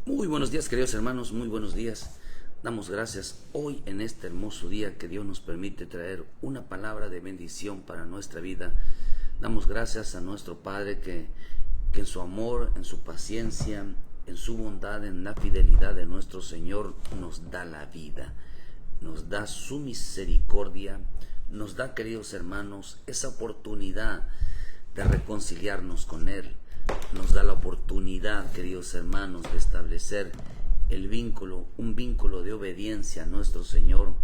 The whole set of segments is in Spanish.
Muy buenos días, queridos hermanos, muy buenos días. Damos gracias hoy en este hermoso día que Dios nos permite traer una palabra de bendición para nuestra vida. Damos gracias a nuestro Padre que en su amor, en su paciencia, en su bondad, en la fidelidad de nuestro Señor nos da la vida, nos da su misericordia, nos da, queridos hermanos, esa oportunidad de reconciliarnos con Él. Nos da la oportunidad, queridos hermanos, de establecer un vínculo de obediencia a nuestro Señor.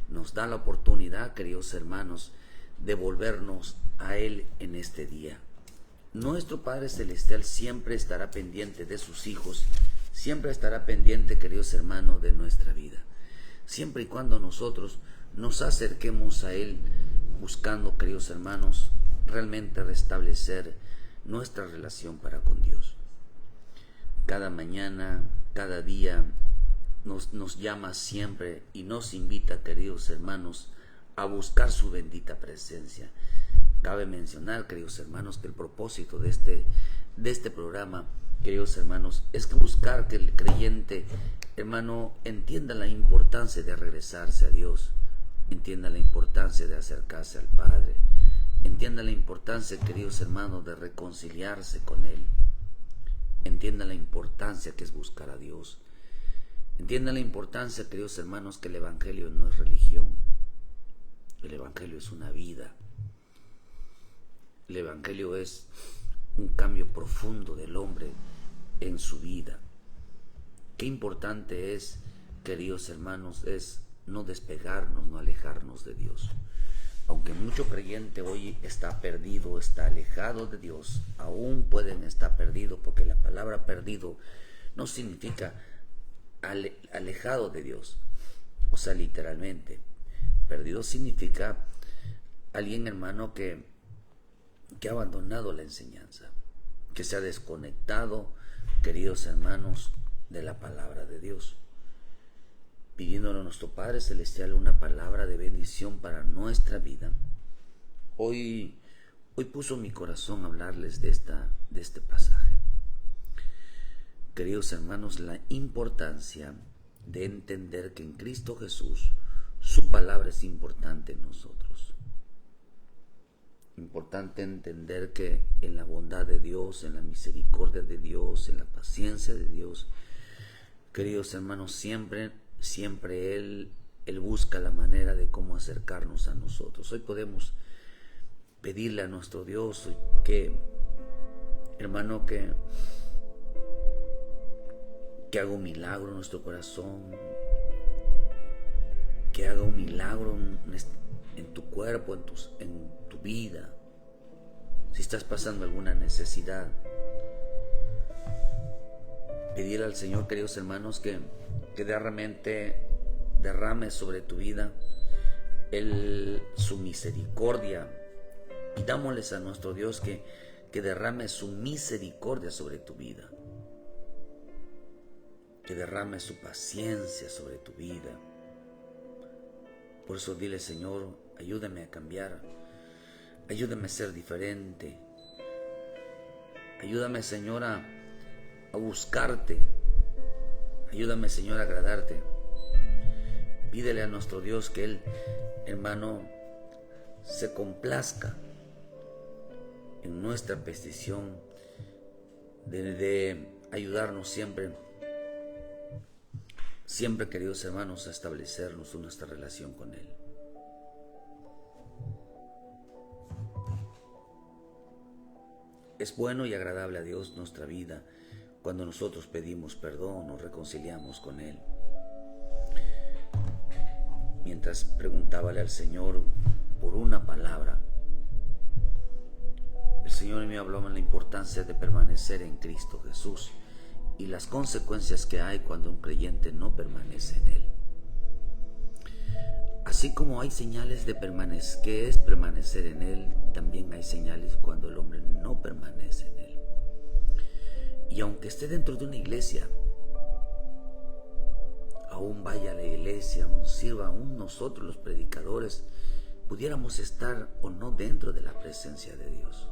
Nos da la oportunidad, queridos hermanos, de volvernos a Él en este día. Nuestro Padre Celestial siempre estará pendiente de sus hijos, siempre estará pendiente, queridos hermanos, de nuestra vida. Siempre y cuando nosotros nos acerquemos a Él buscando, queridos hermanos, realmente restablecer nuestra relación para con Dios. Cada mañana, cada día nos llama siempre y nos invita, queridos hermanos, a buscar su bendita presencia. Cabe mencionar, queridos hermanos, que el propósito de este programa, queridos hermanos, es que buscar que el creyente, hermano, entienda la importancia de regresarse a Dios, entienda la importancia de acercarse al Padre, entienda la importancia, queridos hermanos, de reconciliarse con Él. Entienda la importancia que es buscar a Dios. Entienda la importancia, queridos hermanos, que el Evangelio no es religión. El Evangelio es una vida. El Evangelio es un cambio profundo del hombre en su vida. Qué importante es, queridos hermanos, es no despegarnos, no alejarnos de Dios. Aunque mucho creyente hoy está perdido, está alejado de Dios, aún pueden estar perdidos, porque la palabra perdido no significa alejado de Dios. O sea, literalmente, perdido significa alguien, hermano, que ha abandonado la enseñanza, que se ha desconectado, queridos hermanos, de la palabra de Dios. Pidiéndole a nuestro Padre Celestial una palabra de bendición para nuestra vida. Hoy puso mi corazón hablarles de este pasaje. Queridos hermanos, la importancia de entender que en Cristo Jesús su palabra es importante en nosotros. Importante entender que en la bondad de Dios, en la misericordia de Dios, en la paciencia de Dios, queridos hermanos, siempre Él busca la manera de cómo acercarnos a nosotros. Hoy podemos pedirle a nuestro Dios que, hermano, que haga un milagro en nuestro corazón, que haga un milagro en tu cuerpo, en tu vida. Si estás pasando alguna necesidad, pedirle al Señor, queridos hermanos, que realmente derrame sobre tu vida su misericordia. Pidámosles a nuestro Dios que derrame su misericordia sobre tu vida, que derrame su paciencia sobre tu vida. Por eso dile: Señor, ayúdame a cambiar, ayúdame a ser diferente, ayúdame, Señor, a buscarte, ayúdame, Señor, a agradarte. Pídele a nuestro Dios que Él, hermano, se complazca en nuestra petición de ayudarnos siempre, queridos hermanos, a establecernos nuestra relación con Él. Es bueno y agradable a Dios nuestra vida cuando nosotros pedimos perdón, nos reconciliamos con Él. Mientras preguntábale al Señor por una palabra, el Señor me habló de la importancia de permanecer en Cristo Jesús y las consecuencias que hay cuando un creyente no permanece en Él. Así como hay señales de que es permanecer en Él, también hay señales cuando el hombre no permanece en Él. Y aunque esté dentro de una iglesia, aún vaya a la iglesia, aún sirva, aún nosotros los predicadores, pudiéramos estar o no dentro de la presencia de Dios.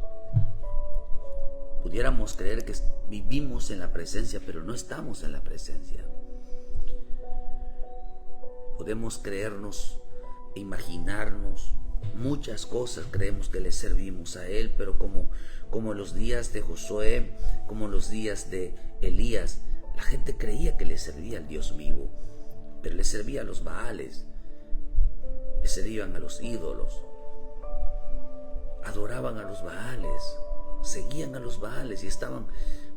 pudiéramos creer que vivimos en la presencia, pero no estamos en la presencia. Podemos creernos, imaginarnos muchas cosas, creemos que le servimos a Él, pero como los días de Josué, como los días de Elías, la gente creía que le servía al Dios vivo, pero le servía a los Baales, le servían a los ídolos, adoraban a los Baales, seguían a los Baales y estaban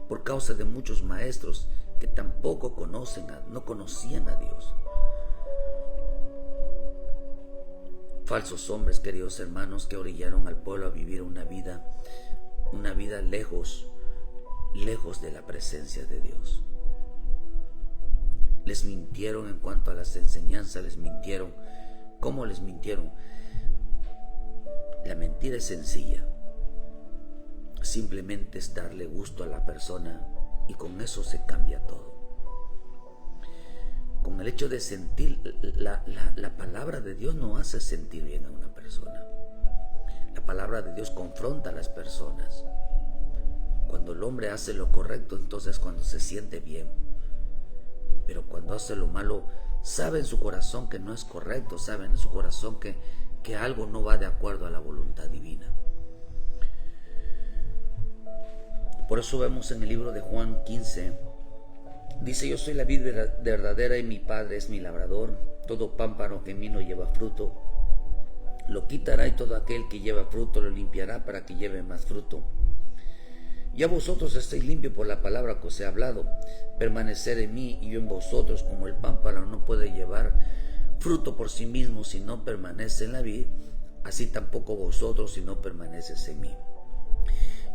por causa de muchos maestros que tampoco no conocían a Dios. Falsos hombres, queridos hermanos, que orillaron al pueblo a vivir una vida lejos de la presencia de Dios. Les mintieron en cuanto a las enseñanzas, les mintieron. ¿Cómo les mintieron? La mentira es sencilla. Simplemente es darle gusto a la persona y con eso se cambia todo. Con el hecho de sentir, la palabra de Dios no hace sentir bien a una persona. La palabra de Dios confronta a las personas. Cuando el hombre hace lo correcto, entonces cuando se siente bien. Pero cuando hace lo malo, sabe en su corazón que no es correcto, sabe en su corazón que algo no va de acuerdo a la voluntad divina. Por eso vemos en el libro de Juan 15, dice: yo soy la vid verdadera y mi Padre es mi labrador. Todo pámpano que en mí no lleva fruto lo quitará, y todo aquel que lleva fruto lo limpiará para que lleve más fruto. Ya vosotros estáis limpios por la palabra que os he hablado. Permanecer en mí y yo en vosotros, como el pámpano no puede llevar fruto por sí mismo si no permanece en la vid, así tampoco vosotros si no permaneces en mí.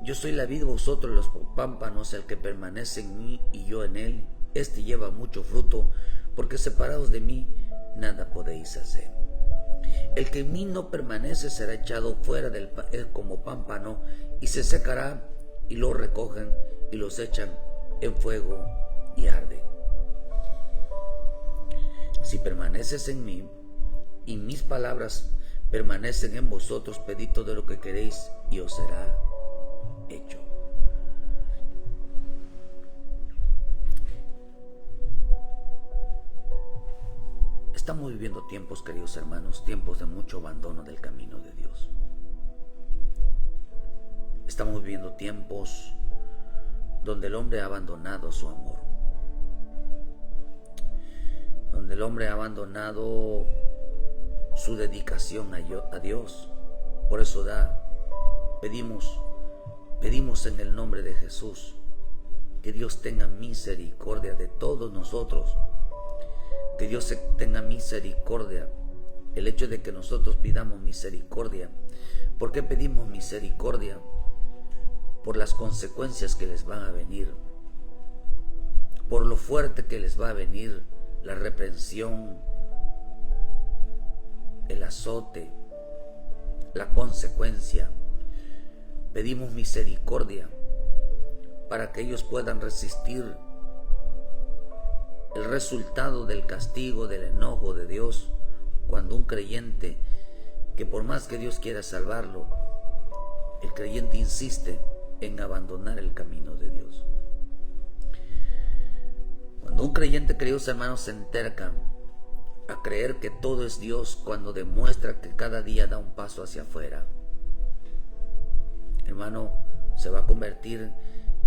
Yo soy la vid, vosotros los pámpanos. El que permanece en mí y yo en él, este lleva mucho fruto, porque separados de mí nada podéis hacer. El que en mí no permanece será echado fuera como pámpano y se secará, y lo recogen y los echan en fuego y arde. Si permaneces en mí y mis palabras permanecen en vosotros, pedid todo lo que queréis y os será hecho. Estamos viviendo tiempos, queridos hermanos, tiempos de mucho abandono del camino de Dios. Estamos viviendo tiempos donde el hombre ha abandonado su amor, donde el hombre ha abandonado su dedicación a Dios. Por eso pedimos en el nombre de Jesús que Dios tenga misericordia de todos nosotros, que Dios tenga misericordia. El hecho de que nosotros pidamos misericordia, ¿por qué pedimos misericordia? Por las consecuencias que les van a venir, por lo fuerte que les va a venir la reprensión, el azote, la consecuencia. Pedimos misericordia para que ellos puedan resistir el resultado del castigo, del enojo de Dios, cuando un creyente, que por más que Dios quiera salvarlo, el creyente insiste en abandonar el camino de Dios. Cuando un creyente, queridos hermanos, se enterca a creer que todo es Dios, cuando demuestra que cada día da un paso hacia afuera, hermano, se va a convertir,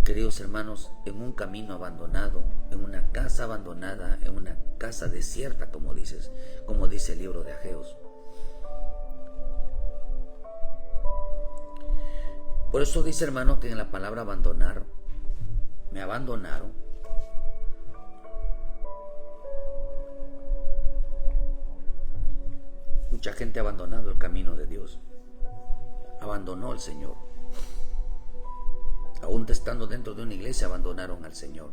queridos hermanos, en un camino abandonado, en una casa abandonada, en una casa desierta, como dice el libro de Ageos. Por eso dice, hermano, que en la palabra abandonar, me abandonaron. Mucha gente ha abandonado el camino de Dios, abandonó al Señor. Aún estando dentro de una iglesia, abandonaron al Señor.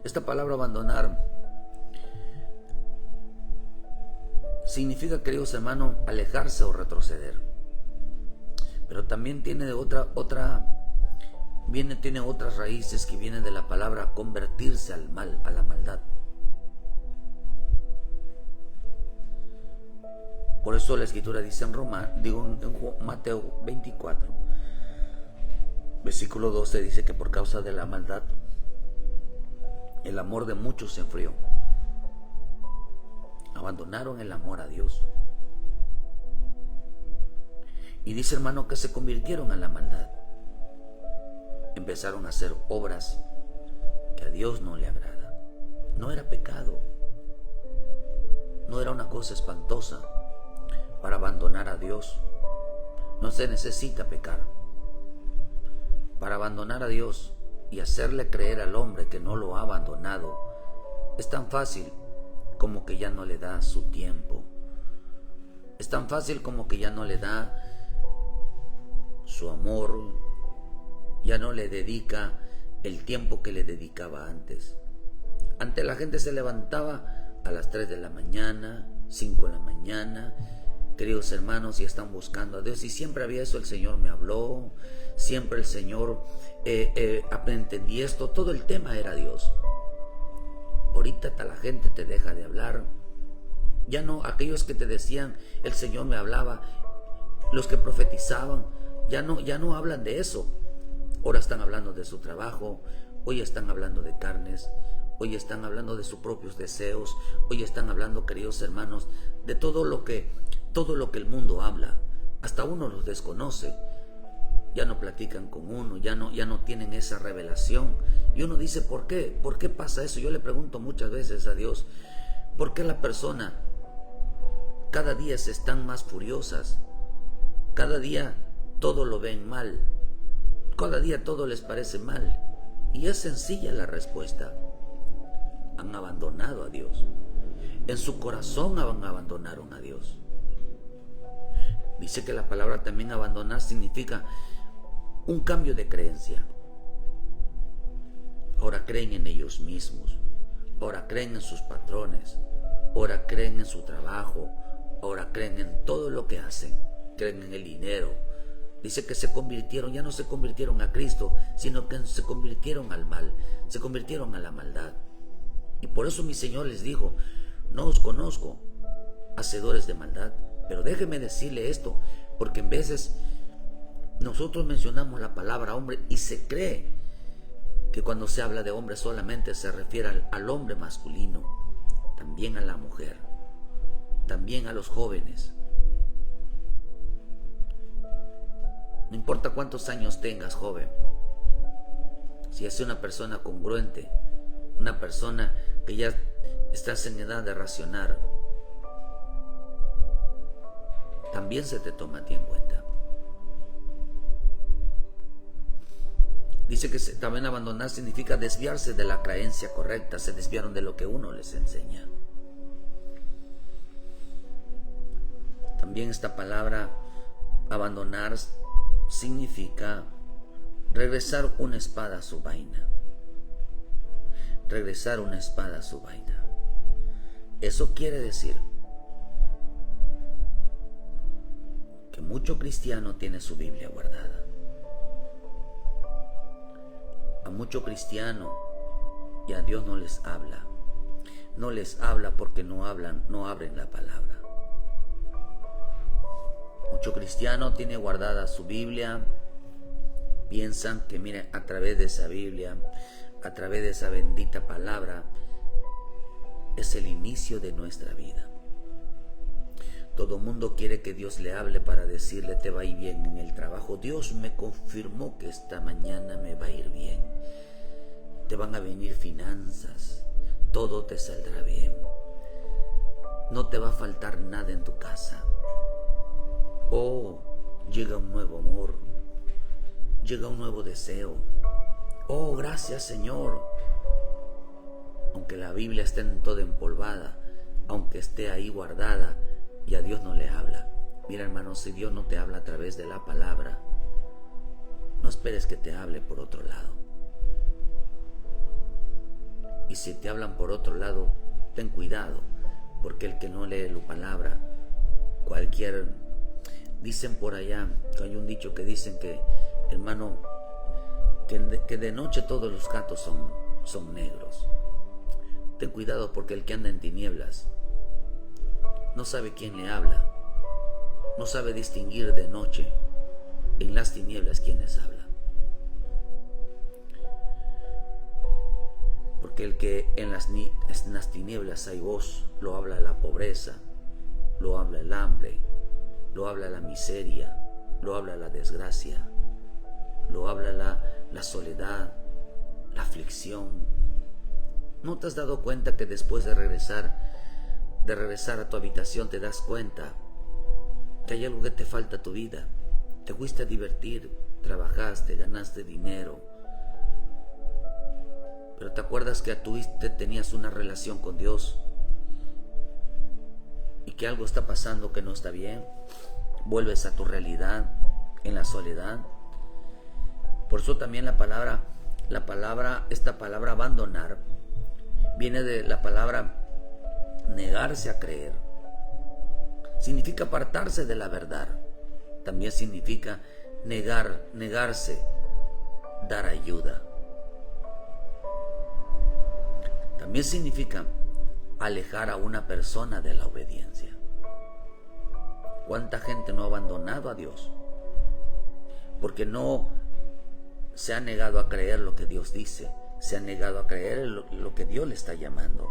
Esta palabra abandonar significa, queridos hermanos, alejarse o retroceder. Pero también tiene otras raíces que vienen de la palabra convertirse al mal, a la maldad. Por eso la Escritura dice en Mateo 24, Versículo 12 dice que por causa de la maldad, el amor de muchos se enfrió. Abandonaron el amor a Dios. Y dice, hermano, que se convirtieron a la maldad. Empezaron a hacer obras que a Dios no le agrada. No era pecado. No era una cosa espantosa. Para abandonar a Dios no se necesita pecar. Para abandonar a Dios y hacerle creer al hombre que no lo ha abandonado es tan fácil como que ya no le da su tiempo. Es tan fácil como que ya no le da su amor, ya no le dedica el tiempo que le dedicaba antes. Antes la gente se levantaba a las 3 de la mañana, 5 de la mañana, queridos hermanos, y están buscando a Dios. Y siempre había eso, el Señor me habló, siempre el Señor entendí esto, todo el tema era Dios. Ahorita hasta la gente te deja de hablar. Ya no, aquellos que te decían, el Señor me hablaba, los que profetizaban, ya no hablan de eso. Ahora están hablando de su trabajo, hoy están hablando de carnes, hoy están hablando de sus propios deseos, hoy están hablando, queridos hermanos, de todo lo que el mundo habla. Hasta uno los desconoce. Ya no platican con uno, ya no tienen esa revelación. Y uno dice, ¿por qué? ¿Por qué pasa eso? Yo le pregunto muchas veces a Dios, ¿por qué la persona cada día se están más furiosas? Cada día todo lo ven mal. Cada día todo les parece mal. Y es sencilla la respuesta. Han abandonado a Dios. En su corazón abandonaron a Dios. Dice que la palabra también abandonar significa un cambio de creencia. Ahora creen en ellos mismos. Ahora creen en sus patrones. Ahora creen en su trabajo. Ahora creen en todo lo que hacen. Creen en el dinero. Dice que se convirtieron, ya no se convirtieron a Cristo, sino que se convirtieron al mal, se convirtieron a la maldad. Y por eso mi Señor les dijo, no os conozco, hacedores de maldad. Pero déjeme decirle esto, porque en veces nosotros mencionamos la palabra hombre y se cree que cuando se habla de hombre solamente se refiere al hombre masculino, también a la mujer, también a los jóvenes. No importa cuántos años tengas, joven, si es una persona congruente, una persona que ya estás en edad de racionar, también se te toma a ti en cuenta. Dice que también abandonar significa desviarse de la creencia correcta, se desviaron de lo que uno les enseña. También esta palabra abandonar significa regresar una espada a su vaina. Regresar una espada a su vaina. Eso quiere decir que mucho cristiano tiene su Biblia guardada. A mucho cristiano y a Dios no les habla. No les habla porque no abren la palabra. Mucho cristiano tiene guardada su Biblia. Piensan que, miren, a través de esa Biblia, a través de esa bendita palabra, es el inicio de nuestra vida. Todo mundo quiere que Dios le hable para decirle, te va a ir bien en el trabajo. Dios me confirmó que esta mañana me va a ir bien. Te van a venir finanzas. Todo te saldrá bien. No te va a faltar nada en tu casa. Oh, llega un nuevo amor. Llega un nuevo deseo. Oh, gracias, Señor. Aunque la Biblia esté toda empolvada, aunque esté ahí guardada, y a Dios no le habla. Mira, hermano, si Dios no te habla a través de la palabra, no esperes que te hable por otro lado. Y si te hablan por otro lado, ten cuidado, porque el que no lee la palabra, dicen por allá, que hay un dicho que dicen que, hermano, que de noche todos los gatos son negros. Ten cuidado, porque el que anda en tinieblas no sabe quién le habla, no sabe distinguir de noche en las tinieblas quién les habla. Porque el que en las tinieblas hay voz, lo habla la pobreza, lo habla el hambre, lo habla la miseria, lo habla la desgracia, lo habla la soledad, la aflicción. ¿No te has dado cuenta que después de regresar a tu habitación te das cuenta que hay algo que te falta a tu vida? Te fuiste a divertir, trabajaste, ganaste dinero, pero te acuerdas que tenías una relación con Dios y que algo está pasando que no está bien. Vuelves a tu realidad en la soledad. Por eso también esta palabra abandonar viene de la palabra negarse a creer. Significa apartarse de la verdad. También significa negarse, dar ayuda. También significa alejar a una persona de la obediencia. ¿Cuánta gente no ha abandonado a Dios? Porque no se ha negado a creer lo que Dios dice, se ha negado a creer lo que Dios le está llamando.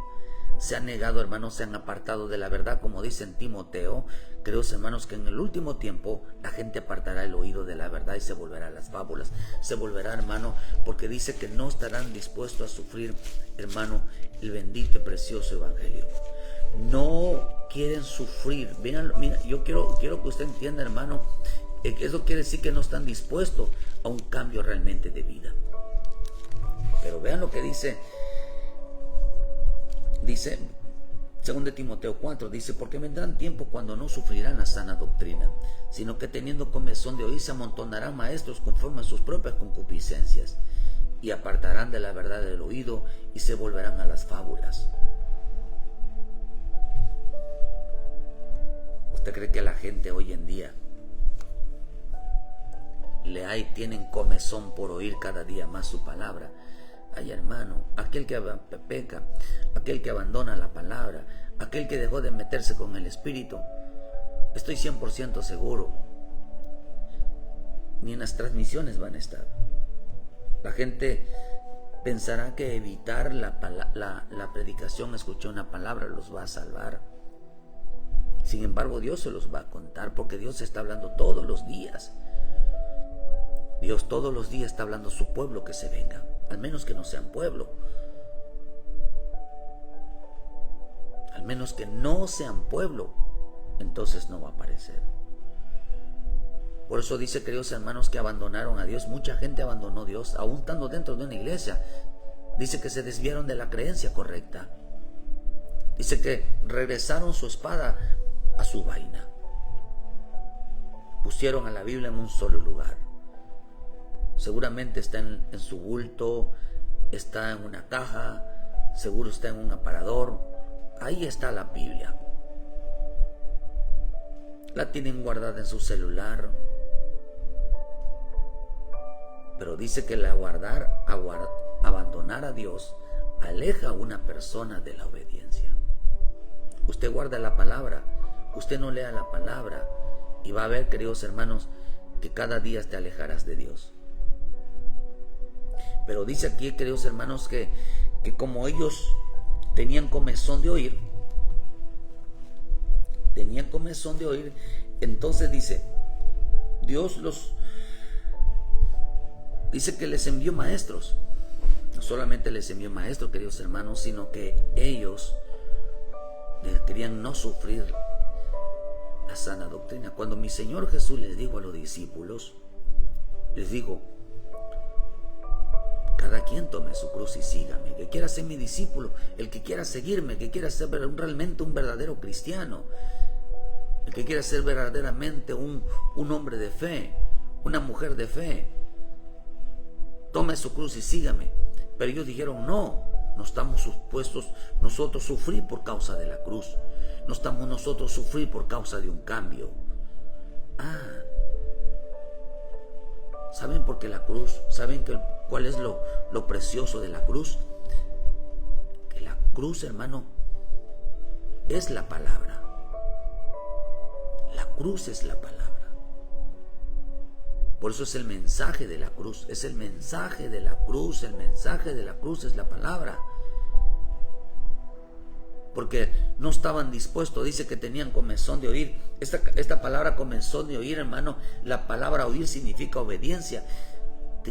Se han negado, hermanos, se han apartado de la verdad, como dice en Timoteo, queridos hermanos, que en el último tiempo la gente apartará el oído de la verdad y se volverá a las fábulas. Se volverá, hermano, porque dice que no estarán dispuestos a sufrir, hermano, el bendito y precioso evangelio. No quieren sufrir. Mira, yo quiero que usted entienda, hermano, eso quiere decir que no están dispuestos a un cambio realmente de vida. Pero vean lo que dice 2 Timoteo 4, dice: porque vendrán tiempos cuando no sufrirán la sana doctrina, sino que teniendo comezón de oír se amontonarán maestros conforme a sus propias concupiscencias, y apartarán de la verdad del oído y se volverán a las fábulas. ¿Usted cree que la gente hoy en día tienen comezón por oír cada día más su palabra? Ay, hermano, aquel que peca, aquel que abandona la palabra, aquel que dejó de meterse con el Espíritu, estoy 100% seguro, ni en las transmisiones van a estar. La gente pensará que evitar la predicación, escuchar una palabra, los va a salvar. Sin embargo, Dios se los va a contar, porque Dios está hablando todos los días. Dios todos los días está hablando a su pueblo que se venga, al menos que no sean pueblo. Al menos que no sean pueblo, entonces no va a aparecer. Por eso dice, queridos hermanos, que abandonaron a Dios. Mucha gente abandonó a Dios, aún estando dentro de una iglesia. Dice que se desviaron de la creencia correcta. Dice que regresaron su espada a su vaina. Pusieron a la Biblia en un solo lugar. Seguramente está en su bulto, está en una caja, seguro está en un aparador. Ahí está la Biblia. La tienen guardada en su celular. Pero dice que abandonar a Dios aleja a una persona de la obediencia. Usted guarda la palabra, usted no lea la palabra, y va a ver, queridos hermanos, que cada día te alejarás de Dios. Pero dice aquí, queridos hermanos, que como ellos tenían comezón de oír, entonces dice, dice que les envió maestros. No solamente les envió maestros, queridos hermanos, sino que ellos querían no sufrir la sana doctrina. Cuando mi Señor Jesús les dijo a los discípulos, les digo: cada quien tome su cruz y sígame. El que quiera ser mi discípulo, el que quiera seguirme, el que quiera ser realmente un verdadero cristiano, el que quiera ser verdaderamente un hombre de fe, una mujer de fe, tome su cruz y sígame. Pero ellos dijeron: no estamos supuestos nosotros sufrir por causa de la cruz, no estamos nosotros sufrir por causa de un cambio. ¿Saben por qué la cruz? ¿Saben cuál es lo precioso de la cruz? Que la cruz, hermano, es la palabra. La cruz es la palabra. Por eso es el mensaje de la cruz. Es el mensaje de la cruz. El mensaje de la cruz es la palabra. porque no estaban dispuestos. Dice que tenían comezón de oír. Esta palabra comezón de oír, hermano, la palabra oír significa obediencia.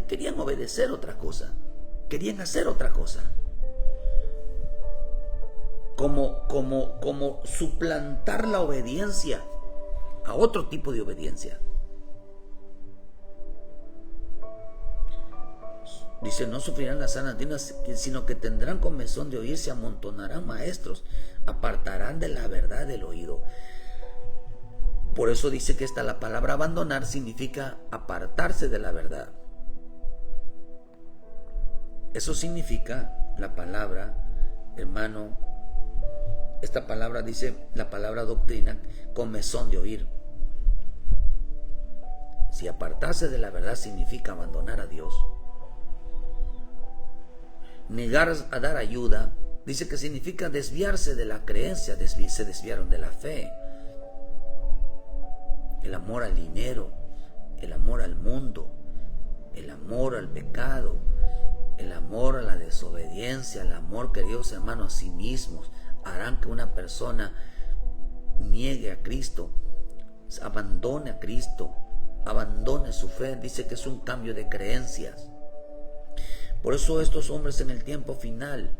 Querían obedecer otra cosa, querían hacer otra cosa, como suplantar la obediencia a otro tipo de obediencia. Dice, no sufrirán las sanas dignas, sino que tendrán comezón de oír, se amontonarán maestros, apartarán de la verdad el oído. Por eso dice que la palabra abandonar significa apartarse de la verdad. Eso significa la palabra, hermano, esta palabra dice, la palabra doctrina, comezón de oír. Si apartarse de la verdad significa abandonar a Dios. Negar a dar ayuda, dice que significa desviarse de la creencia, se desviaron de la fe. El amor al dinero, el amor al mundo, el amor al pecado, el amor a la desobediencia, el amor, queridos hermanos, a sí mismos, harán que una persona niegue a Cristo, abandone a Cristo, abandone su fe. Dice que es un cambio de creencias. Por eso estos hombres en el tiempo final,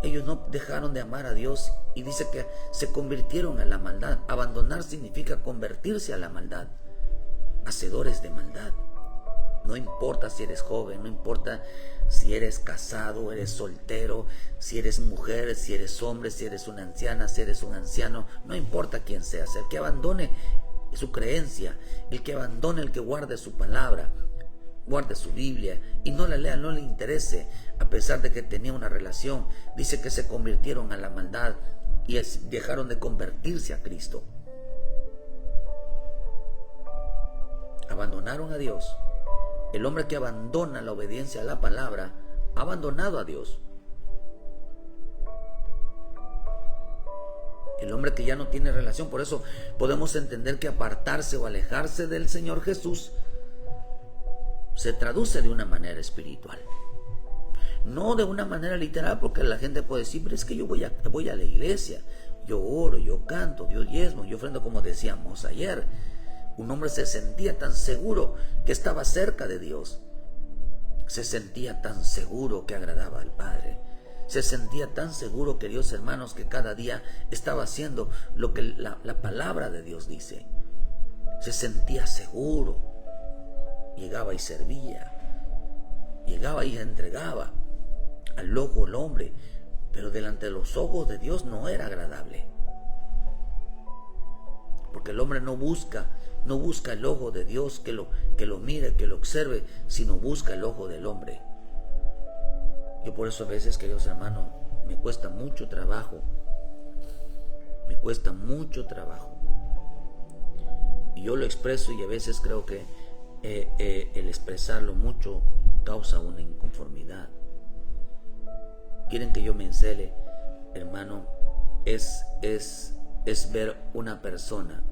ellos no dejaron de amar a Dios, y dice que se convirtieron en la maldad. Abandonar significa convertirse a la maldad, hacedores de maldad. No importa si eres joven, no importa si eres casado, eres soltero, si eres mujer, si eres hombre, si eres una anciana, si eres un anciano, no importa quién seas. El que abandone su creencia, el que abandone, el que guarde su palabra, guarde su Biblia y no la lea, no le interese, a pesar de que tenía una relación, dice que se convirtieron a la maldad y dejaron de convertirse a Cristo. Abandonaron a Dios. El hombre que abandona la obediencia a la palabra ha abandonado a Dios. El hombre que ya no tiene relación, por eso podemos entender que apartarse o alejarse del Señor Jesús se traduce de una manera espiritual, no de una manera literal, porque la gente puede decir, pero es que yo voy a la iglesia, yo oro, yo canto, yo diezmo, yo ofrendo, como decíamos ayer. Un hombre se sentía tan seguro que estaba cerca de Dios, se sentía tan seguro que agradaba al Padre, se sentía tan seguro, queridos hermanos, que cada día estaba haciendo lo que la palabra de Dios dice. Se sentía seguro, llegaba y servía, llegaba y entregaba al ojo del hombre, pero delante de los ojos de Dios no era agradable, porque el hombre no busca el ojo de Dios, que lo mire, que lo observe, sino busca el ojo del hombre. Yo por eso a veces, queridos hermanos, me cuesta mucho trabajo, y yo lo expreso, y a veces creo que el expresarlo mucho causa una inconformidad. Quieren que yo me encele, hermano, es ver una persona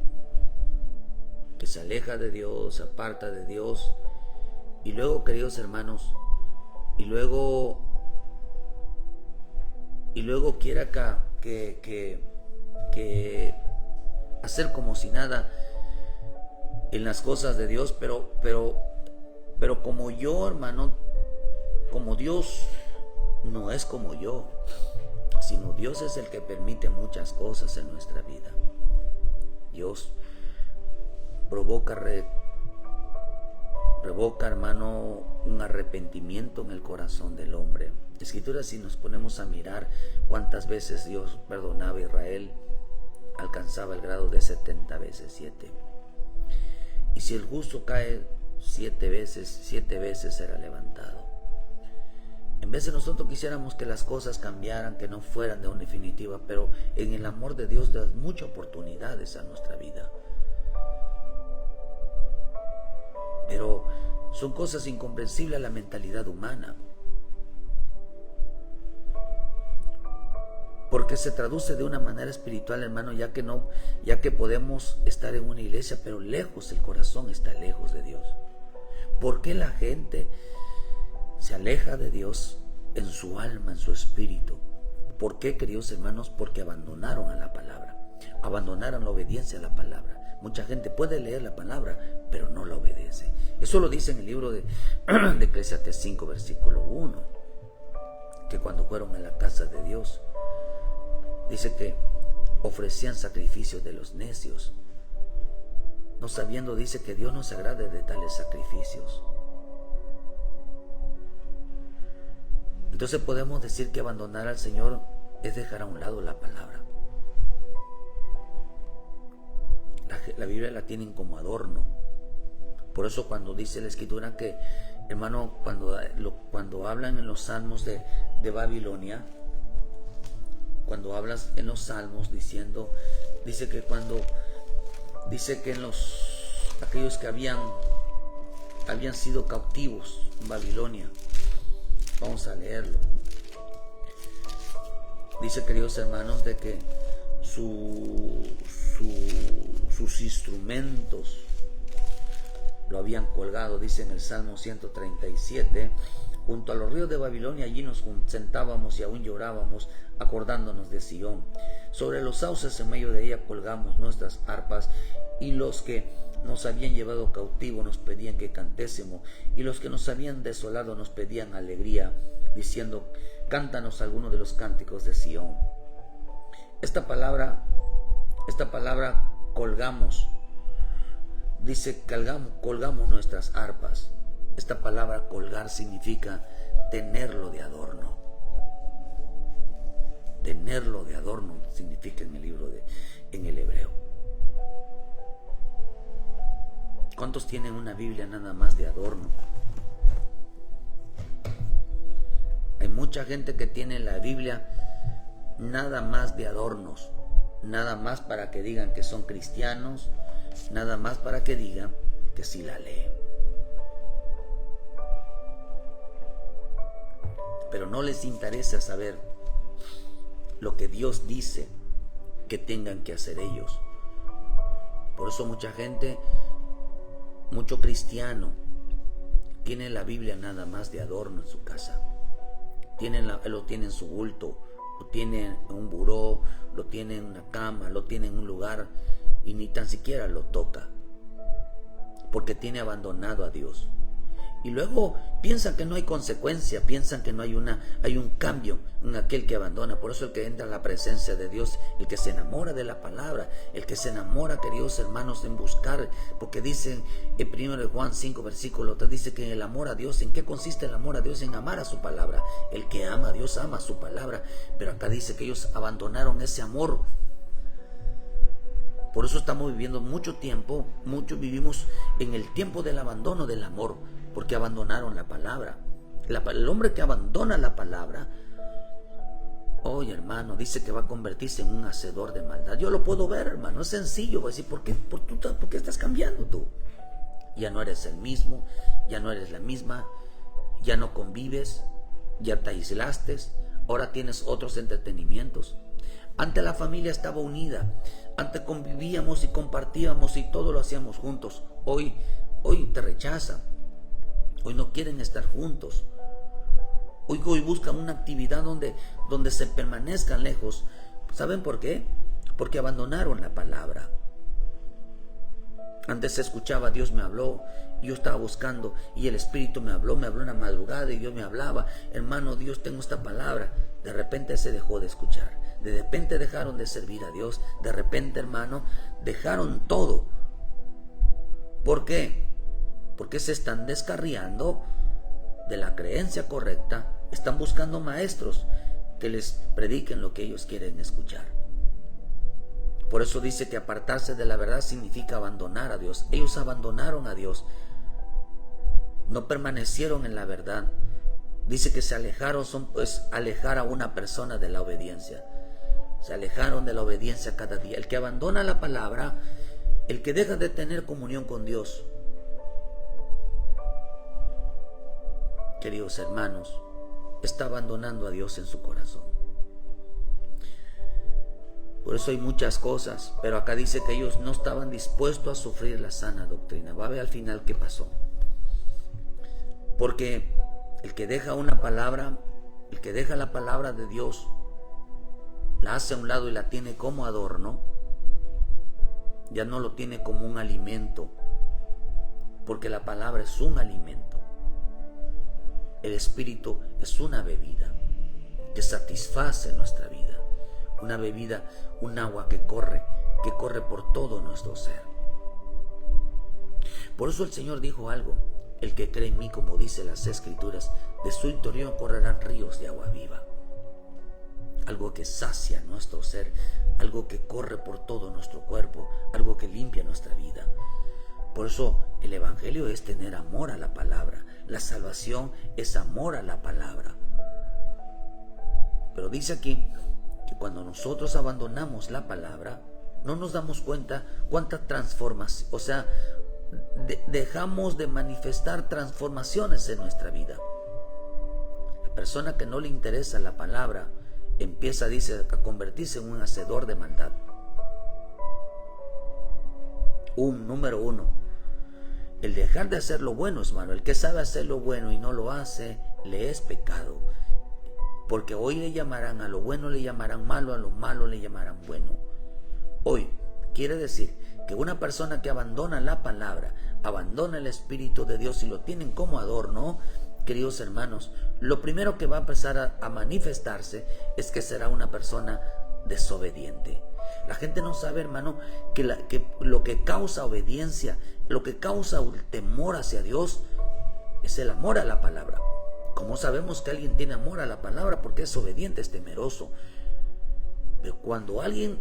que se aleja de Dios, se aparta de Dios, y luego, queridos hermanos, y luego quiera que hacer como si nada en las cosas de Dios, pero como yo, hermano, como Dios no es como yo, sino Dios es el que permite muchas cosas en nuestra vida. Dios provoca, hermano, un arrepentimiento en el corazón del hombre. La Escritura, si nos ponemos a mirar cuántas veces Dios perdonaba a Israel, alcanzaba el grado de 70 veces 7. Y si el justo cae 7 veces será levantado. En vez de nosotros quisiéramos que las cosas cambiaran, que no fueran de una definitiva, pero en el amor de Dios da muchas oportunidades a nuestra vida. Pero son cosas incomprensibles a la mentalidad humana, porque se traduce de una manera espiritual, hermano, ya que podemos estar en una iglesia, pero lejos, el corazón está lejos de Dios. ¿Por qué la gente se aleja de Dios en su alma, en su espíritu. ¿Por qué, queridos hermanos? Porque abandonaron a la palabra, abandonaron la obediencia a la palabra. Mucha gente puede leer la palabra, pero no la obedece. Eso lo dice en el libro de Eclesiastés 5, versículo 1, que cuando fueron a la casa de Dios, dice que ofrecían sacrificios de los necios, no sabiendo, dice, que Dios no se agrade de tales sacrificios. Entonces podemos decir que abandonar al Señor es dejar a un lado la palabra. La Biblia la tienen como adorno. Por eso cuando dice la Escritura que, hermano, cuando hablan en los salmos de Babilonia, cuando hablas en los salmos diciendo, dice que aquellos que habían sido cautivos en Babilonia, vamos a leerlo. Dice, queridos hermanos, de que sus instrumentos lo habían colgado. Dice en el Salmo 137, junto a los ríos de Babilonia allí nos sentábamos y aún llorábamos, acordándonos de Sión. Sobre los sauces en medio de ella colgamos nuestras arpas, y los que nos habían llevado cautivo nos pedían que cantésemos, y los que nos habían desolado nos pedían alegría, diciendo, cántanos alguno de los cánticos de Sión. Esta palabra colgamos, dice, colgamos nuestras arpas. Esta palabra colgar significa tenerlo de adorno. Tenerlo de adorno significa en el hebreo. ¿Cuántos tienen una Biblia nada más de adorno? Hay mucha gente que tiene la Biblia nada más de adornos, nada más para que digan que son cristianos, nada más para que digan que sí la leen. Pero no les interesa saber lo que Dios dice que tengan que hacer ellos. Por eso mucha gente, mucho cristiano, tiene la Biblia nada más de adorno en su casa. Lo tiene en su bulto, lo tiene en un buró, lo tiene en una cama, lo tiene en un lugar y ni tan siquiera lo toca, porque tiene abandonado a Dios. Y luego piensan que no hay consecuencia, piensan que no hay un cambio en aquel que abandona. Por eso el que entra en la presencia de Dios, el que se enamora de la palabra, el que se enamora, queridos hermanos, en buscar, porque dice en 1 Juan 5, versículo 3, dice que el amor a Dios, ¿en qué consiste el amor a Dios? En amar a su palabra. El que ama a Dios ama a su palabra. Pero acá dice que ellos abandonaron ese amor. Por eso estamos viviendo mucho tiempo, muchos vivimos en el tiempo del abandono del amor, porque abandonaron la palabra. El hombre que abandona la palabra, oye, hermano, dice que va a convertirse en un hacedor de maldad. Yo lo puedo ver, hermano, es sencillo. Va a decir, ¿por qué estás cambiando tú? Ya no eres el mismo, ya no eres la misma, ya no convives, ya te aislaste, ahora tienes otros entretenimientos. Antes la familia estaba unida, antes convivíamos y compartíamos y todo lo hacíamos juntos. Hoy te rechazan, hoy no quieren estar juntos. Hoy buscan una actividad donde se permanezcan lejos. ¿Saben por qué? Porque abandonaron la palabra. Antes se escuchaba, Dios me habló, yo estaba buscando y el Espíritu me habló en la madrugada y Dios me hablaba, hermano, Dios, tengo esta palabra. De repente se dejó de escuchar, de repente dejaron de servir a Dios, de repente, hermano, dejaron todo. ¿Por qué? Porque se están descarriando de la creencia correcta, están buscando maestros que les prediquen lo que ellos quieren escuchar. Por eso dice que apartarse de la verdad significa abandonar a Dios. Ellos abandonaron a Dios, no permanecieron en la verdad. Dice que se alejaron, alejar a una persona de la obediencia. Se alejaron de la obediencia cada día. El que abandona la palabra, el que deja de tener comunión con Dios, queridos hermanos, está abandonando a Dios en su corazón. Por eso hay muchas cosas, pero acá dice que ellos no estaban dispuestos a sufrir la sana doctrina. Va a ver al final qué pasó. Porque el que deja una palabra el que deja la palabra de Dios, la hace a un lado y la tiene como adorno, ya no lo tiene como un alimento, porque la palabra es un alimento. El Espíritu es una bebida que satisface nuestra vida, una bebida, un agua que corre por todo nuestro ser. Por eso el Señor dijo algo: el que cree en mí, como dice las Escrituras, de su interior correrán ríos de agua viva. Algo que sacia nuestro ser, algo que corre por todo nuestro cuerpo, algo que limpia nuestra vida. Por eso el Evangelio es tener amor a la palabra. La salvación es amor a la palabra. Pero dice aquí que cuando nosotros abandonamos la palabra, no nos damos cuenta cuántas transformaciones, o sea, dejamos de manifestar transformaciones en nuestra vida. La persona que no le interesa la palabra empieza, dice, a convertirse en un hacedor de maldad. Número uno, el dejar de hacer lo bueno, hermano. El que sabe hacer lo bueno y no lo hace, le es pecado. Porque hoy le llamarán a lo bueno, le llamarán malo, a lo malo le llamarán bueno. Hoy quiere decir que una persona que abandona la palabra, abandona el Espíritu de Dios y lo tienen como adorno, queridos hermanos, lo primero que va a empezar a manifestarse es que será una persona desobediente. La gente no sabe, hermano, que lo que causa obediencia, lo que causa un temor hacia Dios, es el amor a la palabra. ¿Cómo sabemos que alguien tiene amor a la palabra? Porque es obediente, es temeroso. Pero cuando alguien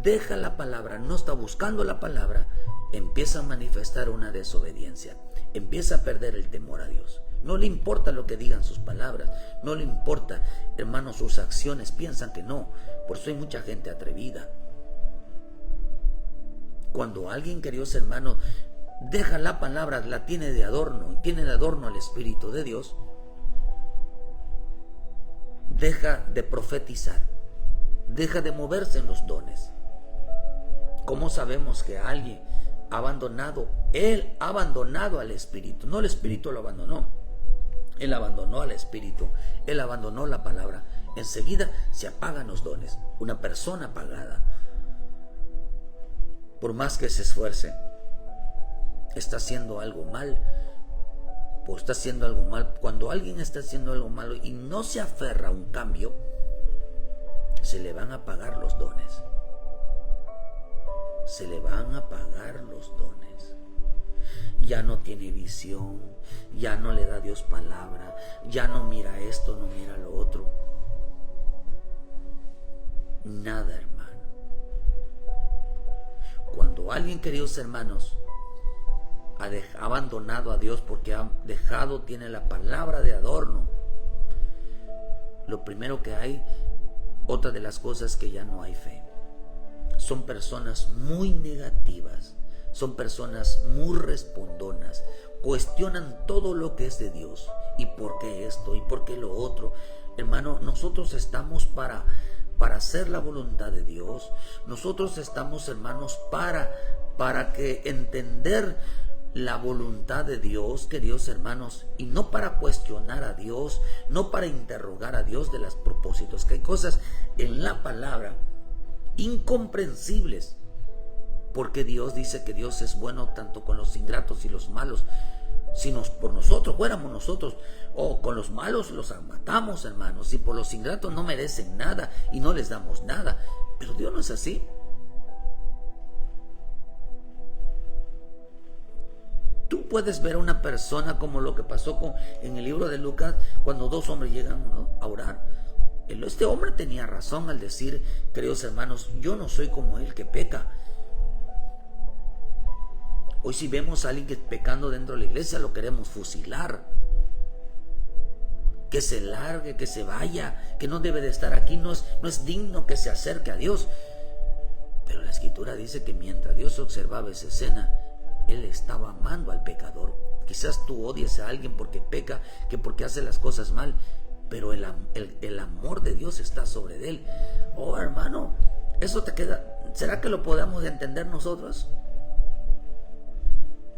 deja la palabra, no está buscando la palabra, empieza a manifestar una desobediencia, empieza a perder el temor a Dios. No le importa lo que digan sus palabras, no le importa, hermanos, sus acciones, piensan que no. Por eso hay mucha gente atrevida. Cuando alguien, queridos hermanos, deja la palabra, la tiene de adorno, y tiene de adorno al Espíritu de Dios, deja de profetizar, deja de moverse en los dones. ¿Cómo sabemos que alguien ha abandonado? Él ha abandonado al Espíritu, no el Espíritu lo abandonó. Él abandonó al Espíritu, él abandonó la palabra. Enseguida se apagan los dones. Una persona apagada, por más que se esfuerce, está haciendo algo mal. O está haciendo algo mal. Cuando alguien está haciendo algo malo y no se aferra a un cambio, se le van a apagar los dones. Se le van a apagar los dones. Ya no tiene visión, ya no le da Dios palabra, ya no mira esto, no mira lo otro. Nada, hermano. Cuando alguien, queridos hermanos, ha abandonado a Dios porque ha dejado, tiene la palabra de adorno, lo primero que hay, otra de las cosas, que ya no hay fe. Son personas muy negativas, son personas muy respondonas, cuestionan todo lo que es de Dios. ¿Y por qué esto? ¿Y por qué lo otro? Hermano, nosotros estamos para hacer la voluntad de Dios. Nosotros estamos, hermanos, para que entender la voluntad de Dios, queridos hermanos, y no para cuestionar a Dios, no para interrogar a Dios de los propósitos, que hay cosas en la palabra incomprensibles, porque Dios dice que Dios es bueno tanto con los ingratos y los malos. Si por nosotros fuéramos nosotros, con los malos los matamos, hermanos, si por los ingratos no merecen nada y no les damos nada, pero Dios no es así. Tú puedes ver a una persona como lo que pasó en el libro de Lucas, cuando dos hombres llegan, ¿no?, a orar. Este hombre tenía razón al decir, queridos hermanos, yo no soy como él que peca. Hoy si vemos a alguien que pecando dentro de la iglesia, lo queremos fusilar. Que se largue, que se vaya, que no debe de estar aquí, no es digno que se acerque a Dios. Pero la Escritura dice que mientras Dios observaba esa escena, Él estaba amando al pecador. Quizás tú odies a alguien porque peca, que porque hace las cosas mal, pero el amor de Dios está sobre él. Oh, hermano, eso te queda. ¿Será que lo podamos entender nosotros?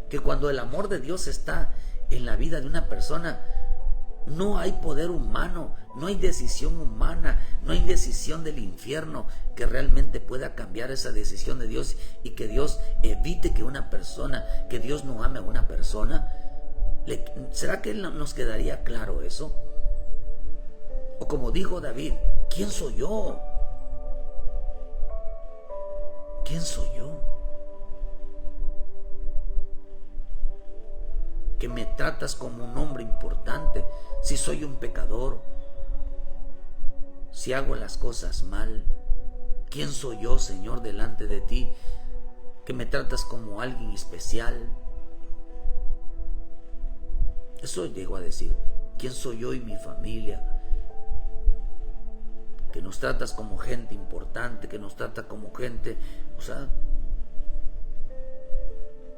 Que cuando el amor de Dios está en la vida de una persona, No hay poder humano, no hay decisión humana, no hay decisión del infierno que realmente pueda cambiar esa decisión de Dios y que Dios evite que una persona, que Dios no ame a una persona. ¿Será que nos quedaría claro eso? O como dijo David, ¿quién soy yo? ¿Quién soy yo? Que me tratas como un hombre importante, si soy un pecador, si hago las cosas mal. ¿Quién soy yo, Señor, delante de ti? Que me tratas como alguien especial. Eso llego a decir. ¿Quién soy yo y mi familia? Que nos tratas como gente importante, que nos trata como gente, o sea.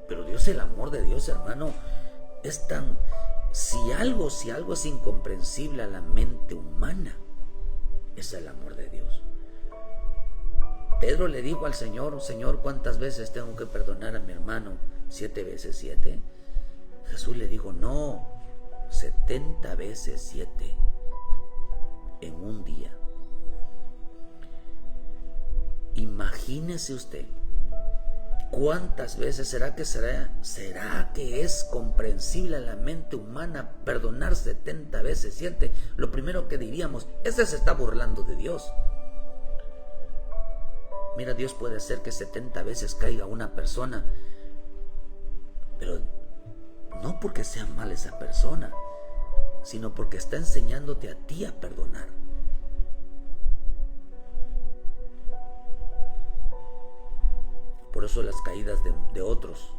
Pero Dios, el amor de Dios, hermano, es tan, si algo es incomprensible a la mente humana, es el amor de Dios. Pedro le dijo al Señor, Señor, ¿cuántas veces tengo que perdonar a mi hermano? 7 veces 7. Jesús le dijo, no, 70 veces 7 en un día. Imagínese usted, ¿cuántas veces será que es comprensible a la mente humana perdonar 70 veces 7? Lo primero que diríamos, se está burlando de Dios. Mira, Dios puede hacer que 70 veces caiga una persona, pero no porque sea mala esa persona, sino porque está enseñándote a ti a perdonar. Por eso las caídas de otros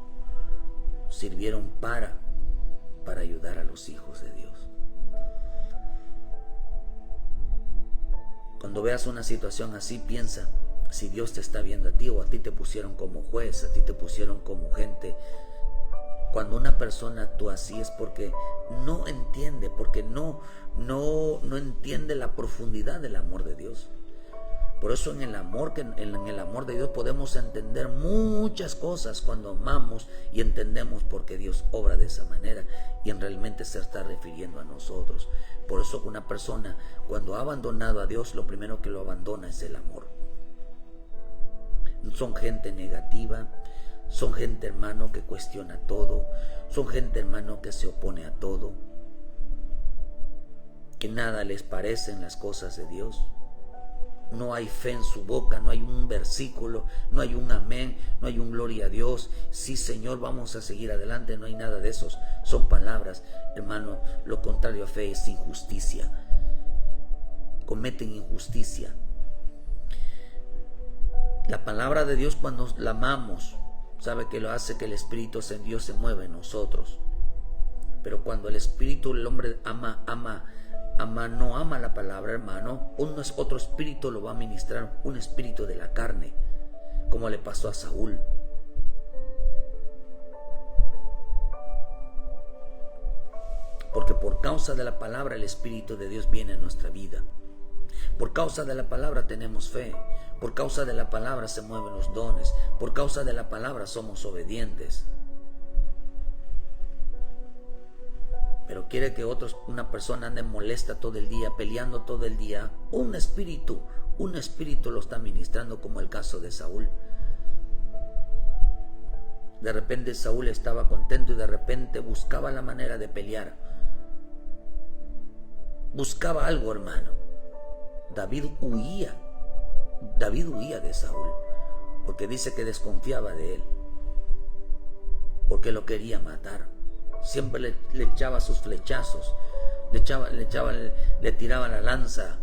sirvieron para ayudar a los hijos de Dios. Cuando veas una situación así, piensa si Dios te está viendo a ti, o a ti te pusieron como juez, a ti te pusieron como gente. Cuando una persona actúa así es porque no entiende, porque no entiende la profundidad del amor de Dios. Por eso en el amor de Dios podemos entender muchas cosas cuando amamos y entendemos por qué Dios obra de esa manera y realmente se está refiriendo a nosotros. Por eso una persona cuando ha abandonado a Dios, lo primero que lo abandona es el amor. Son gente negativa, son gente, hermano, que cuestiona todo, son gente, hermano, que se opone a todo, que nada les parecen las cosas de Dios. No hay fe en su boca, no hay un versículo, no hay un amén, no hay un gloria a Dios. Sí, Señor, vamos a seguir adelante. No hay nada de esos. Son palabras, hermano. Lo contrario a fe es injusticia. Cometen injusticia. La palabra de Dios, cuando la amamos, sabe que lo hace que el Espíritu de Dios se mueva en nosotros. Pero cuando el Espíritu, el hombre no ama la palabra, hermano, otro espíritu lo va a ministrar, un espíritu de la carne, como le pasó a Saúl. Porque por causa de la palabra el Espíritu de Dios viene a nuestra vida. Por causa de la palabra tenemos fe. Por causa de la palabra se mueven los dones. Por causa de la palabra somos obedientes. Pero quiere que una persona ande molesta todo el día, peleando todo el día. Un espíritu lo está ministrando, como el caso de Saúl. De repente Saúl estaba contento y de repente buscaba la manera de pelear. Buscaba algo, hermano. David huía de Saúl, porque dice que desconfiaba de él, porque lo quería matar. Siempre le echaba sus flechazos, le tiraba la lanza,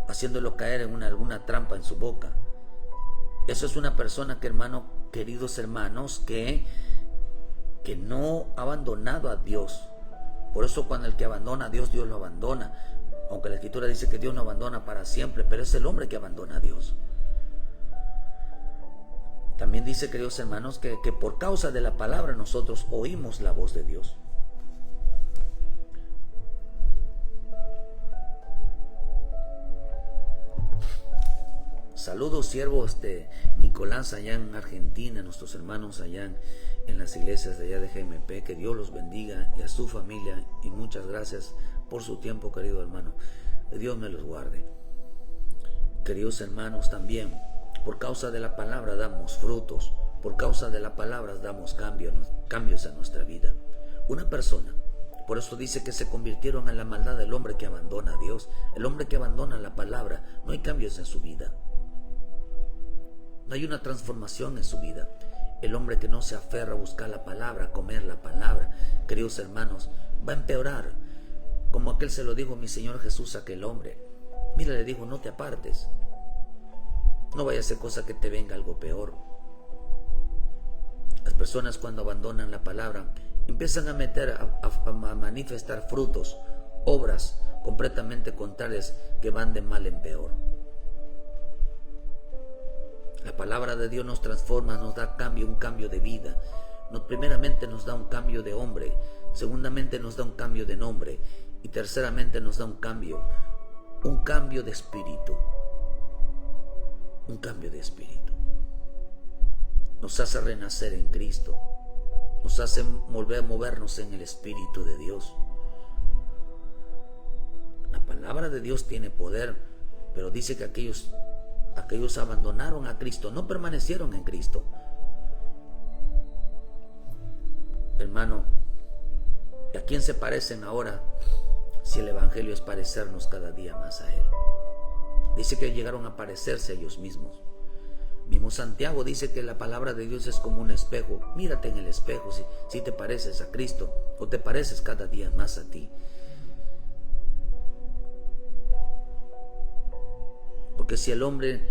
haciéndolo caer en alguna trampa en su boca. Eso es una persona que, hermano, queridos hermanos, que no ha abandonado a Dios. Por eso cuando el que abandona a Dios, Dios lo abandona. Aunque la Escritura dice que Dios no abandona para siempre, pero es el hombre que abandona a Dios. También dice, queridos hermanos, que por causa de la palabra nosotros oímos la voz de Dios. Saludos, siervo Nicolás, allá en Argentina, nuestros hermanos allá en las iglesias de allá de GMP. Que Dios los bendiga y a su familia, y muchas gracias por su tiempo, querido hermano. Que Dios me los guarde. Queridos hermanos, también por causa de la palabra damos frutos, por causa de la palabra damos cambios en nuestra vida. Una persona, por eso dice que se convirtieron en la maldad del hombre que abandona a Dios. El hombre que abandona la palabra, no hay cambios en su vida, no hay una transformación en su vida. El hombre que no se aferra a buscar la palabra, a comer la palabra, queridos hermanos, va a empeorar. Como aquel se lo dijo mi Señor Jesús a aquel hombre. Mira, le dijo, no te apartes, no vaya a ser cosa que te venga algo peor. Las personas cuando abandonan la palabra empiezan a manifestar frutos, obras completamente contrarias que van de mal en peor. La palabra de Dios nos transforma, nos da cambio, un cambio de vida. Primeramente nos da un cambio de hombre, segundamente nos da un cambio de nombre, y terceramente nos da un cambio de espíritu. Un cambio de espíritu. Nos hace renacer en Cristo. Nos hace volver a movernos en el Espíritu de Dios. La palabra de Dios tiene poder, pero dice que aquellos abandonaron a Cristo, no permanecieron en Cristo. Hermano, ¿a quién se parecen ahora si el Evangelio es parecernos cada día más a Él? Dice que llegaron a parecerse a ellos mismos. Mismo Santiago dice que la palabra de Dios es como un espejo. Mírate en el espejo si te pareces a Cristo o te pareces cada día más a ti. Porque si el hombre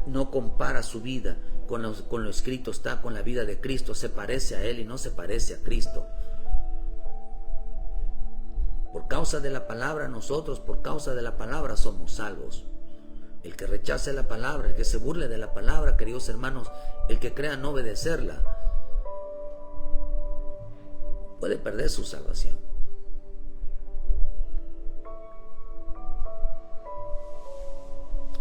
no compara su vida con lo escrito está, con la vida de Cristo, se parece a Él y no se parece a Cristo. Por causa de la palabra nosotros, por causa de la palabra somos salvos. El que rechace la palabra, el que se burle de la palabra, queridos hermanos, el que crea no obedecerla, puede perder su salvación.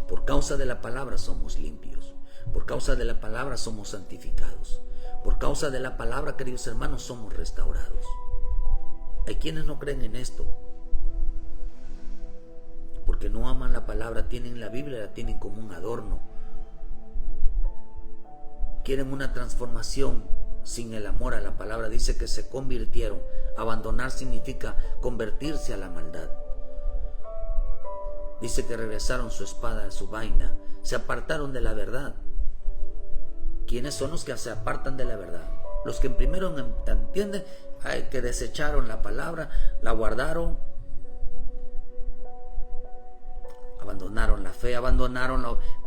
Por causa de la palabra somos limpios. Por causa de la palabra somos santificados. Por causa de la palabra, queridos hermanos, somos restaurados. Hay quienes no creen en esto, porque no aman la palabra, tienen la Biblia, la tienen como un adorno. Quieren una transformación sin el amor a la palabra. Dice que se convirtieron. Abandonar significa convertirse a la maldad. Dice que regresaron su espada, su vaina, se apartaron de la verdad. ¿Quiénes son los que se apartan de la verdad? Los que primero entienden que desecharon la palabra, la guardaron, abandonaron la fe,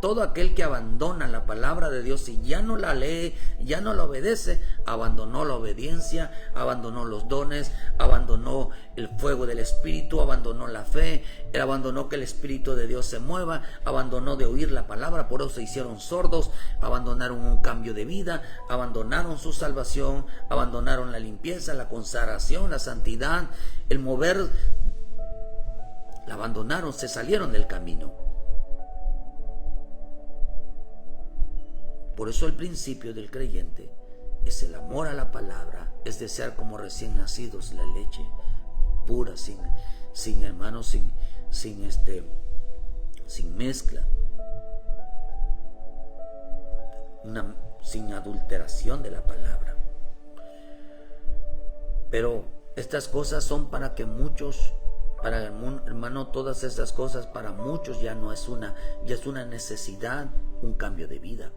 todo aquel que abandona la palabra de Dios y ya no la lee, ya no la obedece, abandonó la obediencia, abandonó los dones, abandonó el fuego del Espíritu, abandonó la fe, abandonó que el Espíritu de Dios se mueva, abandonó de oír la palabra, por eso se hicieron sordos, abandonaron un cambio de vida, abandonaron su salvación, abandonaron la limpieza, la consagración, la santidad, el mover. La abandonaron, se salieron del camino. Por eso el principio del creyente es el amor a la palabra, es desear como recién nacidos la leche pura, sin hermanos, sin mezcla, sin adulteración de la palabra. Pero estas cosas son para que muchos, para el hermano, todas estas cosas para muchos ya es una necesidad, un cambio de vida.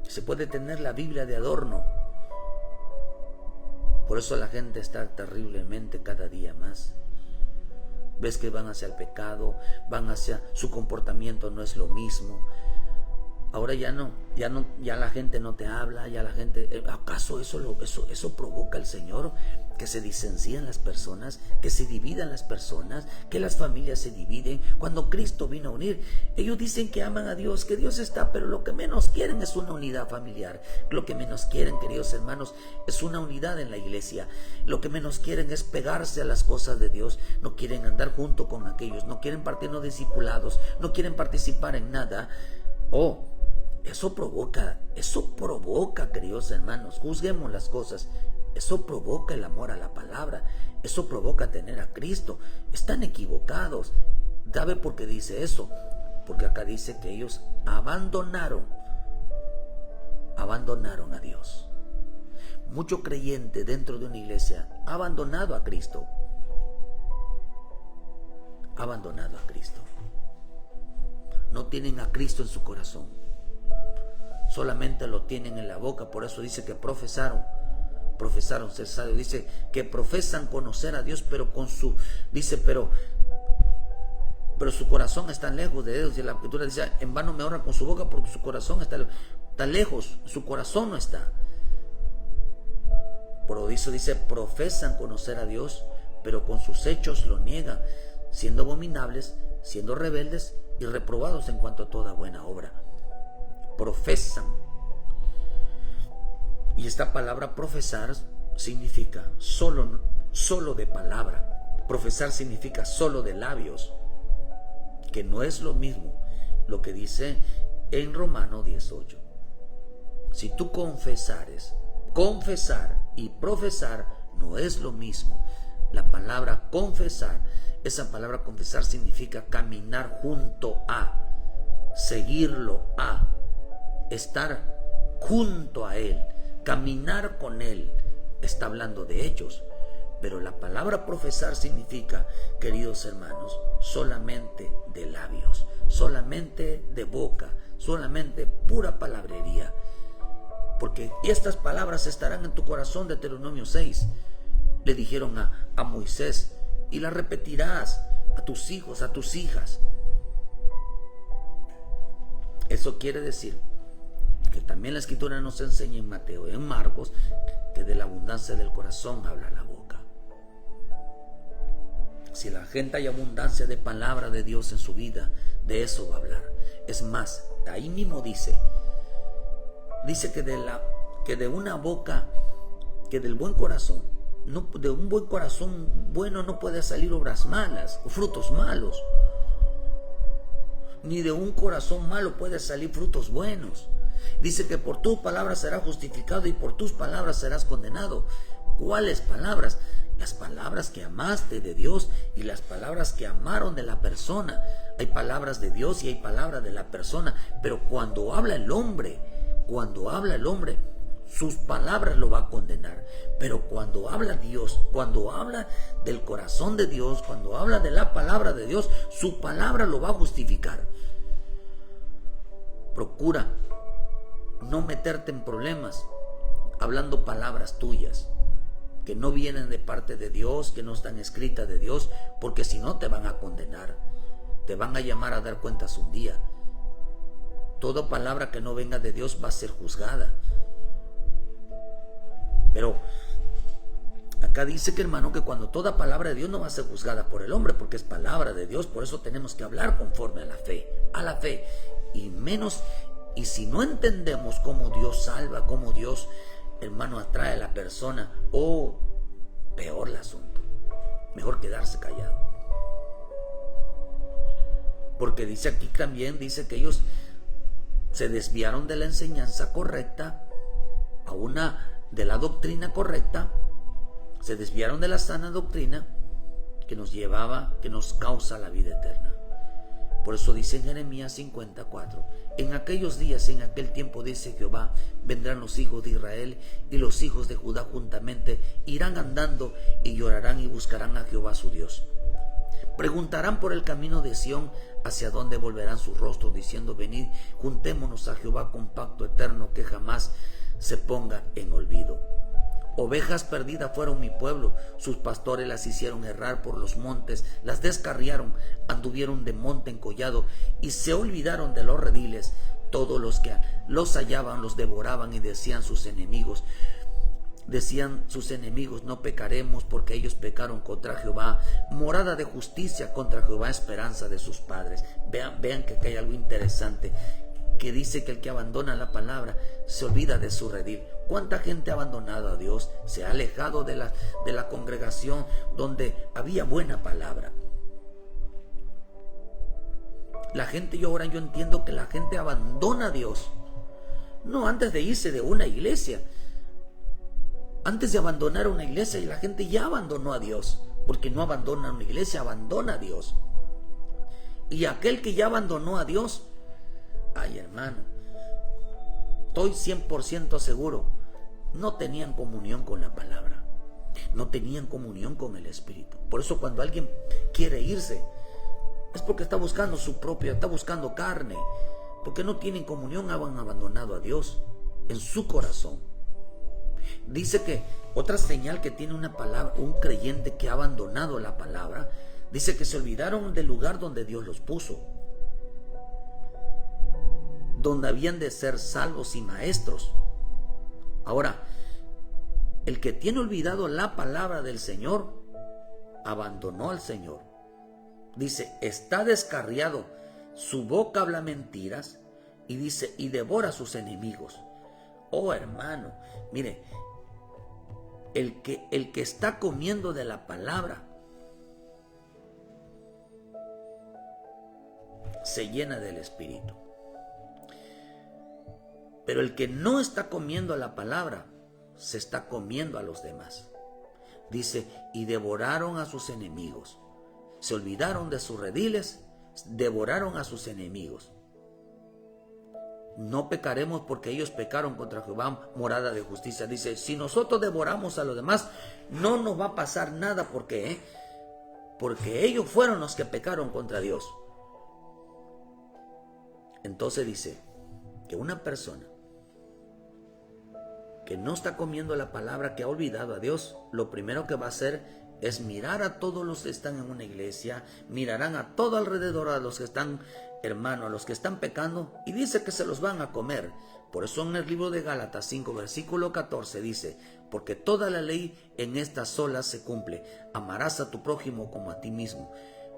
Se puede tener la Biblia de adorno. Por eso la gente está terriblemente cada día más. Ves que van hacia el pecado, su comportamiento no es lo mismo. Ahora ya la gente no te habla, ya la gente, ¿acaso eso provoca el Señor? Que se disencien las personas, que se dividan las personas, que las familias se dividen. Cuando Cristo vino a unir, ellos dicen que aman a Dios, que Dios está, pero lo que menos quieren es una unidad familiar. Lo que menos quieren, queridos hermanos, es una unidad en la iglesia. Lo que menos quieren es pegarse a las cosas de Dios. No quieren andar junto con aquellos, no quieren partirnos discipulados, no quieren participar en nada. Eso provoca, queridos hermanos, juzguemos las cosas. Eso provoca el amor a la palabra. Eso provoca tener a Cristo. Están equivocados. ¿Sabe por qué dice eso? Porque acá dice que ellos abandonaron a Dios. Mucho creyente dentro de una iglesia ha abandonado a Cristo. No tienen a Cristo en su corazón. Solamente lo tienen en la boca. Por eso dice que profesaron ser sabios. Dice que profesan conocer a Dios, pero pero su corazón está lejos de Dios. Y la Escritura dice: en vano me honran con su boca, porque su corazón está lejos, su corazón no está. Por eso dice: profesan conocer a Dios, pero con sus hechos lo niegan, siendo abominables, siendo rebeldes y reprobados en cuanto a toda buena obra. Profesan. Y esta palabra profesar significa solo de palabra. Profesar significa solo de labios, que no es lo mismo lo que dice en Romanos 10:8. Si tú confesar y profesar no es lo mismo. La palabra confesar, esa palabra confesar significa caminar junto a, seguirlo a, estar junto a Él, caminar con Él. Está hablando de hechos. Pero la palabra profesar significa, queridos hermanos, solamente de labios, solamente de boca, solamente pura palabrería. Porque estas palabras estarán en tu corazón, Deuteronomio 6. Le dijeron a Moisés, y las repetirás a tus hijos, a tus hijas. Eso quiere decir que también la Escritura nos enseña en Mateo y en Marcos que de la abundancia del corazón habla la boca. Si la gente hay abundancia de palabra de Dios en su vida, de eso va a hablar. Es más, ahí mismo dice que de una boca, que del buen corazón, de un buen corazón bueno no puede salir obras malas o frutos malos. Ni de un corazón malo puede salir frutos buenos. Dice que por tus palabras serás justificado y por tus palabras serás condenado. ¿Cuáles palabras? Las palabras que amaste de Dios y las palabras que amaron de la persona. Hay palabras de Dios y hay palabras de la persona, pero cuando habla el hombre, sus palabras lo va a condenar. Pero cuando habla Dios, cuando habla del corazón de Dios, cuando habla de la palabra de Dios, su palabra lo va a justificar. Procura no meterte en problemas hablando palabras tuyas que no vienen de parte de Dios, que no están escritas de Dios, porque si no te van a condenar, te van a llamar a dar cuentas un día. Toda palabra que no venga de Dios va a ser juzgada. Pero acá dice que, hermano, que cuando toda palabra de Dios no va a ser juzgada por el hombre, porque es palabra de Dios. Por eso tenemos que hablar conforme a la fe, y si no entendemos cómo Dios salva, cómo Dios, hermano, atrae a la persona, peor el asunto, mejor quedarse callado. Porque dice aquí también, dice que ellos se desviaron de la enseñanza correcta de la doctrina correcta, se desviaron de la sana doctrina que nos causa la vida eterna. Por eso dice en Jeremías 54, en aquellos días, en aquel tiempo, dice Jehová, vendrán los hijos de Israel y los hijos de Judá juntamente, irán andando y llorarán y buscarán a Jehová su Dios. Preguntarán por el camino de Sión, hacia dónde volverán sus rostros, diciendo: venid, juntémonos a Jehová con pacto eterno que jamás se ponga en olvido. Ovejas perdidas fueron mi pueblo, sus pastores las hicieron errar por los montes, las descarriaron, anduvieron de monte en collado y se olvidaron de los rediles. Todos los que los hallaban los devoraban y decían sus enemigos, no pecaremos porque ellos pecaron contra Jehová, morada de justicia contra Jehová, esperanza de sus padres. Vean que aquí hay algo interesante, que dice que el que abandona la palabra se olvida de su redil. ¿Cuánta gente ha abandonado a Dios? Se ha alejado de la congregación donde había buena palabra. Yo entiendo que la gente abandona a Dios No, antes de irse de una iglesia. Antes de abandonar una iglesia, y la gente ya abandonó a Dios. Porque no abandona una iglesia, abandona a Dios. Y aquel que ya abandonó a Dios, ay hermano, estoy 100% seguro, no tenían comunión con la palabra. No tenían comunión con el Espíritu. Por eso cuando alguien quiere irse, es porque está buscando su propia, está buscando carne. Porque no tienen comunión, han abandonado a Dios en su corazón. Dice que otra señal que tiene una palabra, un creyente que ha abandonado la palabra, dice que se olvidaron del lugar donde Dios los puso, donde habían de ser salvos y maestros. Ahora, el que tiene olvidado la palabra del Señor, abandonó al Señor. Dice, está descarriado, su boca habla mentiras, y dice, y devora a sus enemigos. Oh hermano, mire, el que está comiendo de la palabra se llena del Espíritu. Pero el que no está comiendo la palabra se está comiendo a los demás. Dice, y devoraron a sus enemigos. Se olvidaron de sus rediles, devoraron a sus enemigos. No pecaremos porque ellos pecaron contra Jehová, morada de justicia. Dice, si nosotros devoramos a los demás, no nos va a pasar nada. ¿Por qué? Porque ellos fueron los que pecaron contra Dios. Entonces dice que una persona que no está comiendo la palabra, que ha olvidado a Dios, lo primero que va a hacer es mirar a todos los que están en una iglesia, mirarán a todo alrededor, a los que están, hermano, a los que están pecando, y dice que se los van a comer. Por eso en el libro de Gálatas 5, versículo 14 dice, porque toda la ley en estas solas se cumple, amarás a tu prójimo como a ti mismo.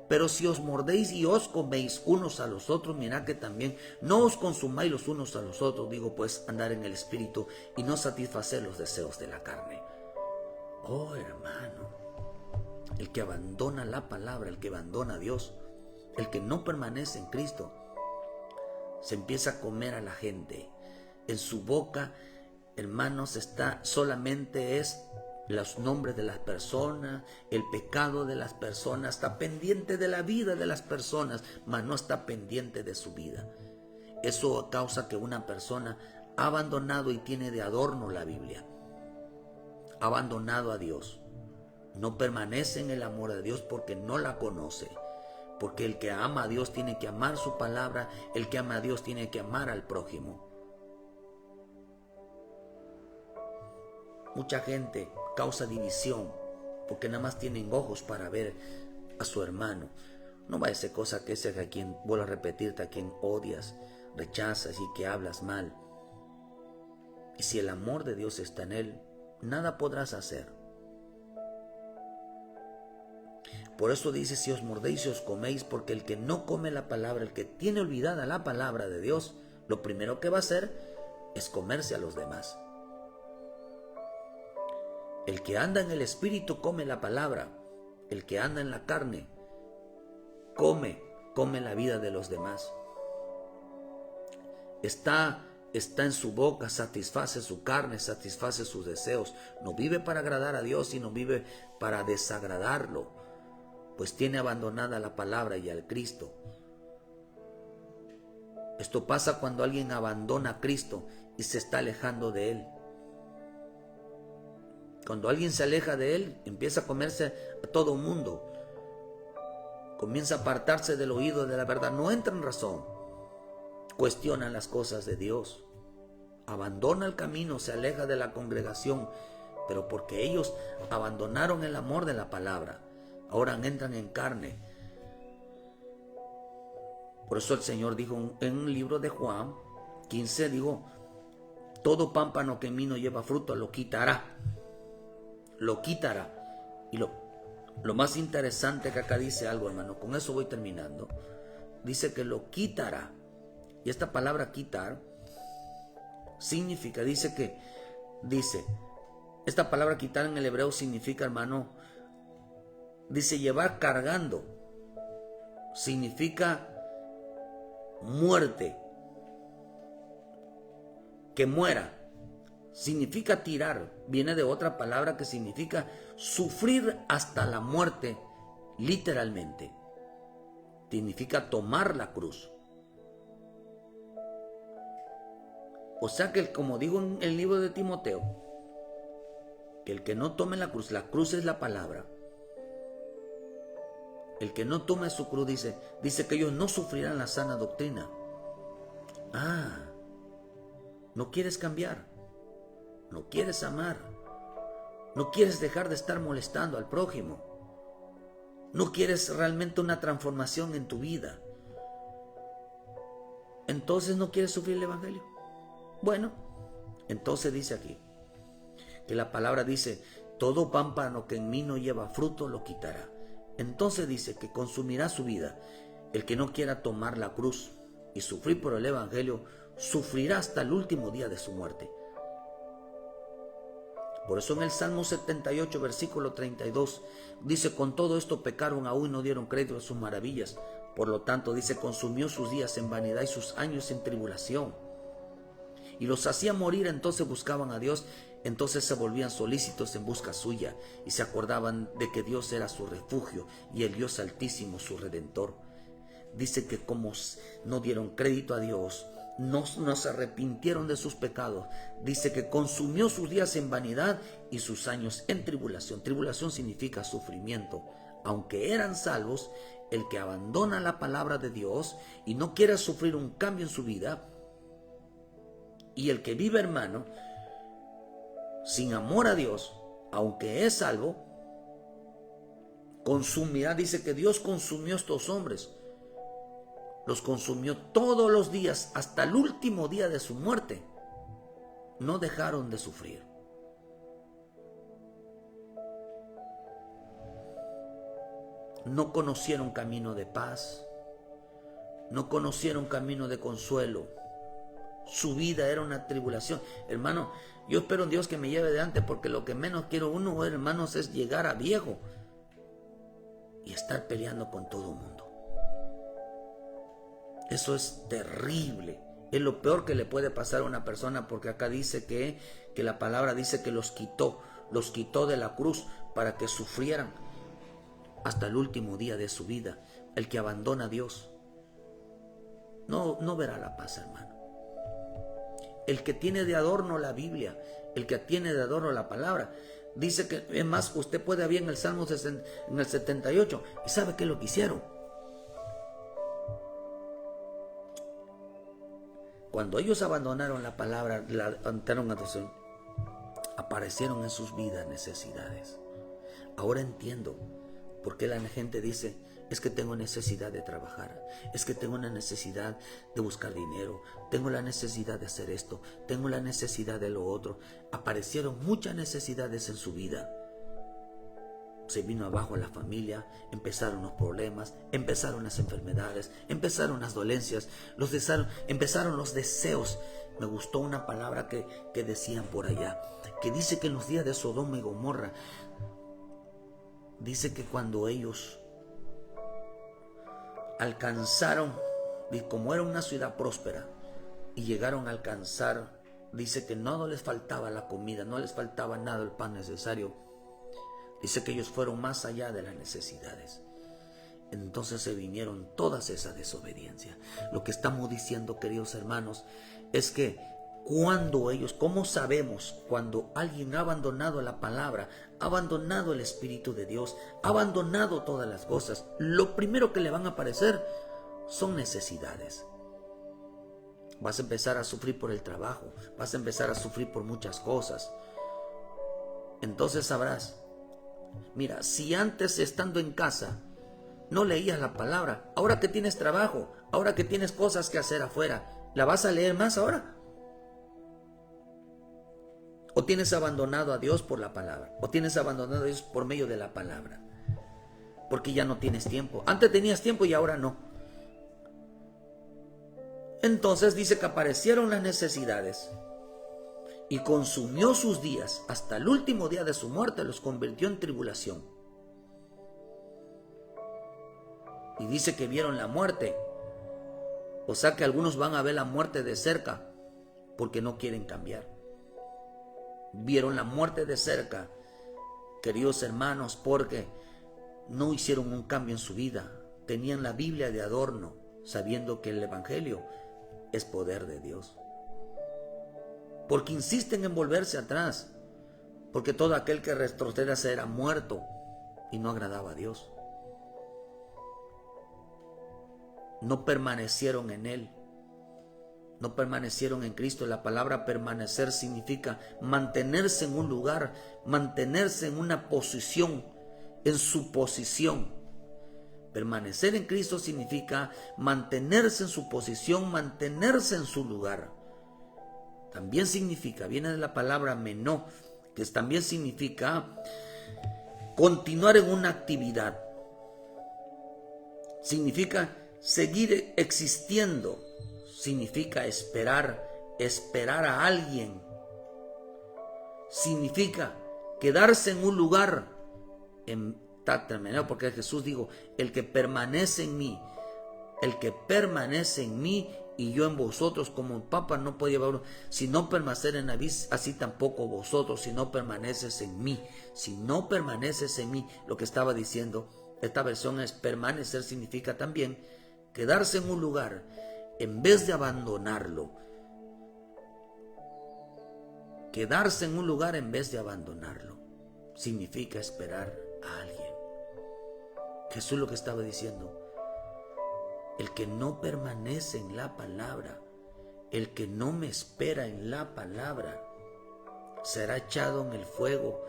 Pero si os mordéis y os coméis unos a los otros, mirad que también no os consumáis los unos a los otros. Digo pues, andar en el Espíritu y no satisfacer los deseos de la carne. Oh hermano, el que abandona la palabra, el que abandona a Dios, el que no permanece en Cristo, se empieza a comer a la gente. En su boca, hermanos, está solamente es los nombres de las personas, el pecado de las personas, está pendiente de la vida de las personas, mas no está pendiente de su vida. Eso causa que una persona ha abandonado y tiene de adorno la Biblia, ha abandonado a Dios, no permanece en el amor de Dios porque no la conoce. Porque el que ama a Dios tiene que amar su palabra, el que ama a Dios tiene que amar al prójimo. Mucha gente causa división porque nada más tienen ojos para ver a su hermano. No va a ser cosa que sea a quien, vuelvo a repetirte, a quien odias, rechazas y que hablas mal. Y si el amor de Dios está en él, nada podrás hacer. Por eso dice, si os mordéis y os coméis, porque el que no come la palabra, el que tiene olvidada la palabra de Dios, lo primero que va a hacer es comerse a los demás. El que anda en el Espíritu come la palabra. El que anda en la carne come la vida de los demás. Está en su boca, satisface su carne, satisface sus deseos. No vive para agradar a Dios, sino vive para desagradarlo, pues tiene abandonada la palabra y al Cristo. Esto pasa cuando alguien abandona a Cristo y se está alejando de Él. Cuando alguien se aleja de Él, empieza a comerse a todo mundo. Comienza a apartarse del oído de la verdad. No entra en razón. Cuestiona las cosas de Dios. Abandona el camino, se aleja de la congregación. Pero porque ellos abandonaron el amor de la palabra, ahora entran en carne. Por eso el Señor dijo en un libro de Juan 15, dijo, todo pámpano que en mí no lleva fruto lo quitará. Lo quitará. Y lo más interesante que acá dice algo, hermano, con eso voy terminando. Dice que lo quitará. Y esta palabra quitar significa, esta palabra quitar en el hebreo significa, hermano, dice llevar cargando, significa muerte. que muera. Significa tirar, viene de otra palabra que significa sufrir hasta la muerte, literalmente. Significa tomar la cruz. O sea que, como digo en el libro de Timoteo, que el que no tome la cruz es la palabra. El que no tome su cruz dice que ellos no sufrirán la sana doctrina. No quieres cambiar. No quieres amar, no quieres dejar de estar molestando al prójimo, no quieres realmente una transformación en tu vida, entonces no quieres sufrir el evangelio. Bueno, entonces dice aquí, que la palabra dice, todo pámpano que en mí no lleva fruto lo quitará. Entonces dice que consumirá su vida. El que no quiera tomar la cruz y sufrir por el evangelio, sufrirá hasta el último día de su muerte. Por eso en el Salmo 78, versículo 32, dice, con todo esto pecaron aún y no dieron crédito a sus maravillas. Por lo tanto, dice, consumió sus días en vanidad y sus años en tribulación. Y los hacía morir, entonces buscaban a Dios, entonces se volvían solícitos en busca suya y se acordaban de que Dios era su refugio y el Dios Altísimo su Redentor. Dice que como no dieron crédito a Dios, no se arrepintieron de sus pecados. Dice que consumió sus días en vanidad y sus años en tribulación. Tribulación significa sufrimiento. Aunque eran salvos, el que abandona la palabra de Dios y no quiere sufrir un cambio en su vida, y el que vive, hermano, sin amor a Dios, aunque es salvo, consumirá. Dice que Dios consumió a estos hombres. Los consumió todos los días hasta el último día de su muerte. No dejaron de sufrir. No conocieron camino de paz. No conocieron camino de consuelo. Su vida era una tribulación. Hermano, yo espero en Dios que me lleve adelante, porque lo que menos quiero uno, hermanos, es llegar a viejo y estar peleando con todo el mundo. Eso es terrible. Es lo peor que le puede pasar a una persona, porque acá dice que la palabra dice que los quitó de la cruz para que sufrieran hasta el último día de su vida. El que abandona a Dios no verá la paz, hermano. El que tiene de adorno la Biblia, el que tiene de adorno la palabra, dice que, es más, usted puede ver en el Salmo en el 78, y ¿sabe qué es lo que hicieron? Cuando ellos abandonaron la palabra, la abandonaron a Dios, aparecieron en sus vidas necesidades. Ahora entiendo por qué la gente dice, es que tengo necesidad de trabajar, es que tengo una necesidad de buscar dinero, tengo la necesidad de hacer esto, tengo la necesidad de lo otro. Aparecieron muchas necesidades en su vida. Se vino abajo la familia, empezaron los problemas, empezaron las enfermedades, empezaron las dolencias, empezaron los deseos. Me gustó una palabra que decían por allá, que dice que en los días de Sodoma y Gomorra, dice que cuando ellos alcanzaron, y como era una ciudad próspera, y llegaron a alcanzar, dice que no les faltaba la comida, no les faltaba nada, el pan necesario. Dice que ellos fueron más allá de las necesidades. Entonces se vinieron todas esas desobediencias. Lo que estamos diciendo, queridos hermanos, es que cuando ellos, ¿cómo sabemos cuando alguien ha abandonado la palabra, ha abandonado el Espíritu de Dios, ha abandonado todas las cosas? Lo primero que le van a aparecer son necesidades. Vas a empezar a sufrir por el trabajo, vas a empezar a sufrir por muchas cosas. Entonces sabrás, mira, si antes estando en casa no leías la palabra, ahora que tienes trabajo, ahora que tienes cosas que hacer afuera, ¿la vas a leer más ahora? ¿O tienes abandonado a Dios por la palabra? ¿O tienes abandonado a Dios por medio de la palabra? Porque ya no tienes tiempo. Antes tenías tiempo y ahora no. Entonces dice que aparecieron las necesidades y consumió sus días hasta el último día de su muerte, los convirtió en tribulación. Y dice que vieron la muerte. O sea que algunos van a ver la muerte de cerca. porque no quieren cambiar. Vieron la muerte de cerca, queridos hermanos, porque no hicieron un cambio en su vida. Tenían la Biblia de adorno, sabiendo que el Evangelio es poder de Dios. Porque insisten en volverse atrás, porque todo aquel que retroceda será muerto y no agradaba a Dios. No permanecieron en Él, no permanecieron en Cristo. La palabra permanecer significa mantenerse en un lugar, mantenerse en una posición, en su posición. Permanecer en Cristo significa mantenerse en su posición, mantenerse en su lugar. También significa, viene de la palabra menó, que también significa continuar en una actividad. Significa seguir existiendo. Significa esperar a alguien. Significa quedarse en un lugar. Está terminado porque Jesús dijo, el que permanece en mí y yo en vosotros, como el Papa no puede llevarlo, si no permanecer en la vid, así tampoco vosotros, si no permaneces en mí. Si no permaneces en mí, lo que estaba diciendo, esta versión es permanecer, significa también quedarse en un lugar en vez de abandonarlo. Quedarse en un lugar en vez de abandonarlo significa esperar a alguien. Jesús lo que estaba diciendo, el que no permanece en la palabra, el que no me espera en la palabra, será echado en el fuego.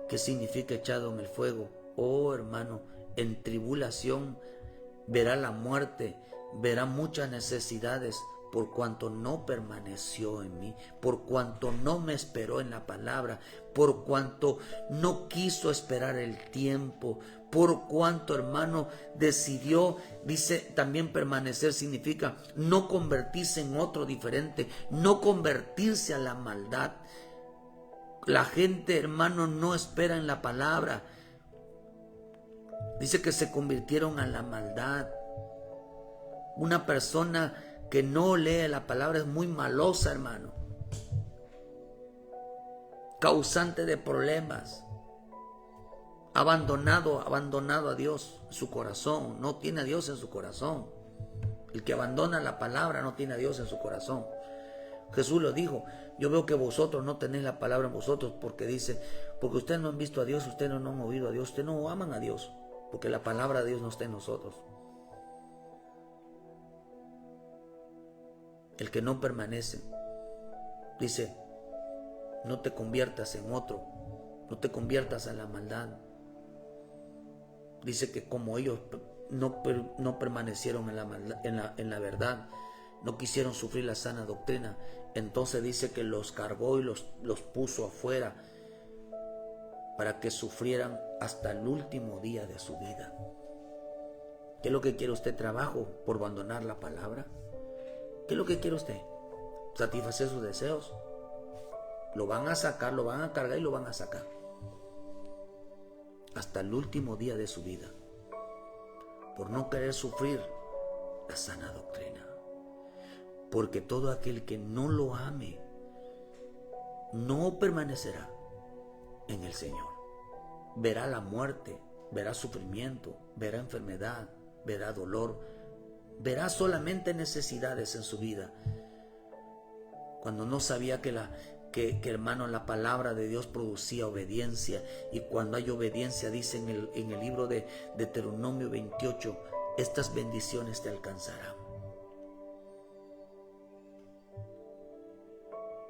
¿Qué significa echado en el fuego? Oh hermano, en tribulación, verá la muerte, verá muchas necesidades, por cuanto no permaneció en mí, por cuanto no me esperó en la palabra, por cuanto no quiso esperar el tiempo, por cuanto, hermano, decidió, dice también permanecer significa no convertirse en otro diferente, no convertirse a la maldad. La gente, hermano, no espera en la palabra. Dice que se convirtieron a la maldad. Una persona que no lee la palabra es muy malosa, hermano. Causante de problemas. Abandonado a Dios en su corazón. No tiene a Dios en su corazón. El que abandona la palabra no tiene a Dios en su corazón. Jesús lo dijo. Yo veo que vosotros no tenéis la palabra en vosotros, porque dice, porque ustedes no han visto a Dios, ustedes no han oído a Dios, ustedes no aman a Dios, porque la palabra de Dios no está en nosotros. El que no permanece, dice, no te conviertas en otro, no te conviertas a la maldad. Dice que como ellos no permanecieron en la verdad, no quisieron sufrir la sana doctrina, entonces dice que los cargó y los puso afuera para que sufrieran hasta el último día de su vida. ¿Qué es lo que quiere usted? ¿Trabajo por abandonar la palabra? ¿Qué es lo que quiere usted? ¿Satisfacer sus deseos? Lo van a sacar, lo van a cargar y lo van a sacar hasta el último día de su vida, por no querer sufrir la sana doctrina. Porque todo aquel que no lo ame no permanecerá en el Señor. Verá la muerte, verá sufrimiento, verá enfermedad, verá dolor, verá solamente necesidades en su vida. Cuando no sabía que hermano, la palabra de Dios producía obediencia, y cuando hay obediencia, dice en el libro de Deuteronomio 28, estas bendiciones te alcanzarán.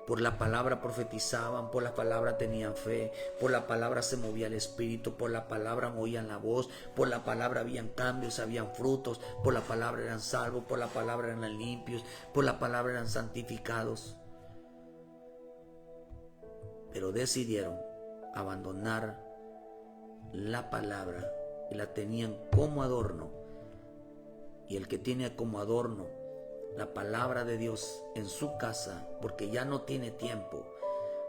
Por la palabra profetizaban, por la palabra tenían fe, por la palabra se movía el espíritu, por la palabra oían la voz, por la palabra habían cambios, habían frutos, por la palabra eran salvos, por la palabra eran limpios, por la palabra eran santificados. Pero decidieron abandonar la palabra y la tenían como adorno. Y el que tiene como adorno la palabra de Dios en su casa, porque ya no tiene tiempo.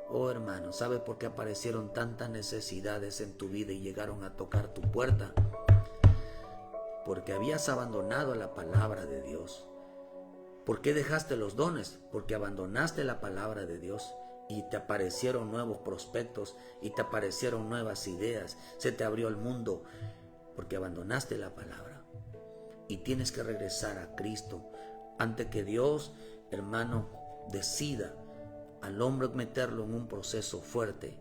Oh hermano, ¿sabe por qué aparecieron tantas necesidades en tu vida y llegaron a tocar tu puerta? Porque habías abandonado la palabra de Dios. ¿Por qué dejaste los dones? Porque abandonaste la palabra de Dios y te aparecieron nuevos prospectos y te aparecieron nuevas ideas. Se te abrió el mundo porque abandonaste la palabra. Y tienes que regresar a Cristo antes que Dios, hermano, decida al hombre meterlo en un proceso fuerte.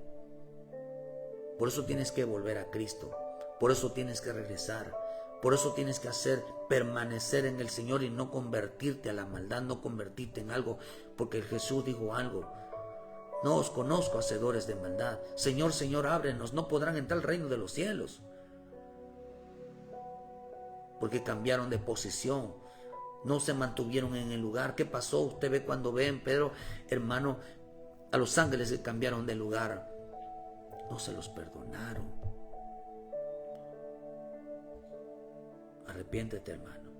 Por eso tienes que volver a Cristo. Por eso tienes que regresar. Por eso tienes que hacer permanecer en el Señor y no convertirte a la maldad, no convertirte en algo. Porque Jesús dijo algo: no os conozco, hacedores de maldad. Señor, Señor, ábrenos, no podrán entrar al reino de los cielos. Porque cambiaron de posición, no se mantuvieron en el lugar. ¿Qué pasó? Usted ve cuando ven, Pedro, hermano, a los ángeles que cambiaron de lugar, no se los perdonaron. Arrepiéntete, hermano.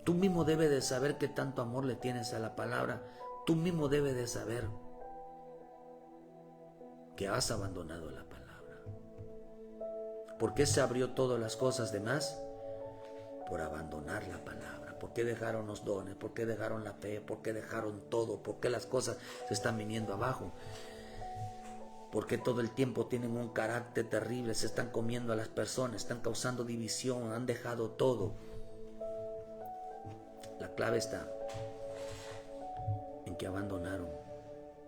Tú mismo debes de saber qué tanto amor le tienes a la palabra. Tú mismo debes de saber que has abandonado la palabra. ¿Por qué se abrió todas las cosas demás? Por abandonar la palabra. ¿Por qué dejaron los dones? ¿Por qué dejaron la fe? ¿Por qué dejaron todo? ¿Por qué las cosas se están viniendo abajo? ¿Por qué todo el tiempo tienen un carácter terrible? Se están comiendo a las personas, están causando división, han dejado todo. La clave está en que abandonaron.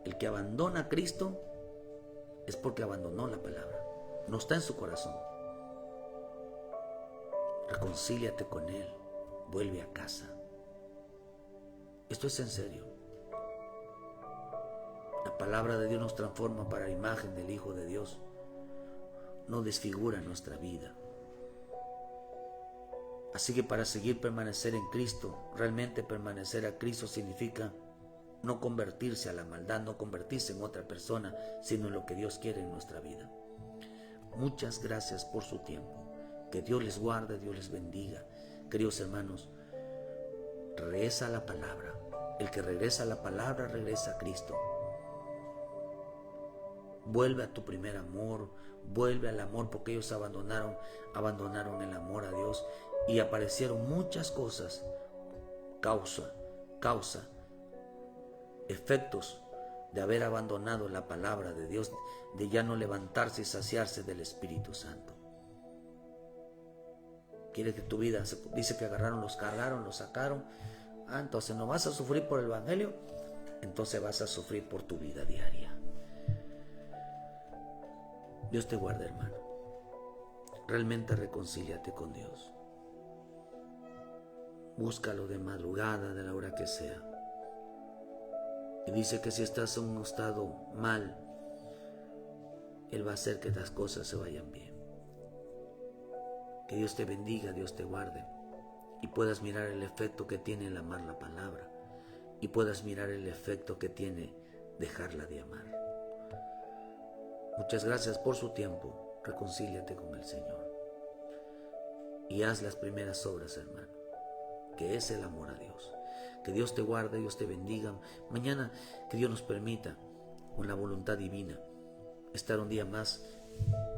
El que abandona a Cristo es porque abandonó la palabra. No está en su corazón. Reconcíliate con Él. Vuelve a casa. Esto es en serio. La palabra de Dios nos transforma para la imagen del Hijo de Dios. No desfigura nuestra vida. Así que para seguir permanecer en Cristo, realmente permanecer a Cristo significa no convertirse a la maldad, no convertirse en otra persona, sino en lo que Dios quiere en nuestra vida. Muchas gracias por su tiempo. Que Dios les guarde, Dios les bendiga. Queridos hermanos, regresa a la palabra. El que regresa a la palabra, regresa a Cristo. Vuelve a tu primer amor, vuelve al amor, porque ellos abandonaron el amor a Dios y aparecieron muchas cosas, causa, efectos de haber abandonado la palabra de Dios, de ya no levantarse y saciarse del Espíritu Santo. Quiere que tu vida, dice que los sacaron. Entonces no vas a sufrir por el Evangelio, entonces vas a sufrir por tu vida diaria. Dios te guarde, hermano. Realmente reconcíliate con Dios. Búscalo de madrugada, de la hora que sea. Y dice que si estás en un estado mal, Él va a hacer que las cosas se vayan bien. Que Dios te bendiga, Dios te guarde. Y puedas mirar el efecto que tiene el amar la palabra. Y puedas mirar el efecto que tiene dejarla de amar. Muchas gracias por su tiempo. Reconcíliate con el Señor. Y haz las primeras obras, hermano, que es el amor a Dios. Que Dios te guarde, Dios te bendiga. Mañana que Dios nos permita, con la voluntad divina, estar un día más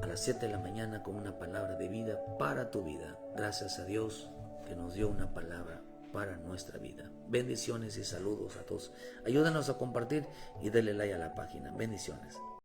a las 7 de la mañana con una palabra de vida para tu vida. Gracias a Dios que nos dio una palabra para nuestra vida. Bendiciones y saludos a todos. Ayúdanos a compartir y denle like a la página. Bendiciones.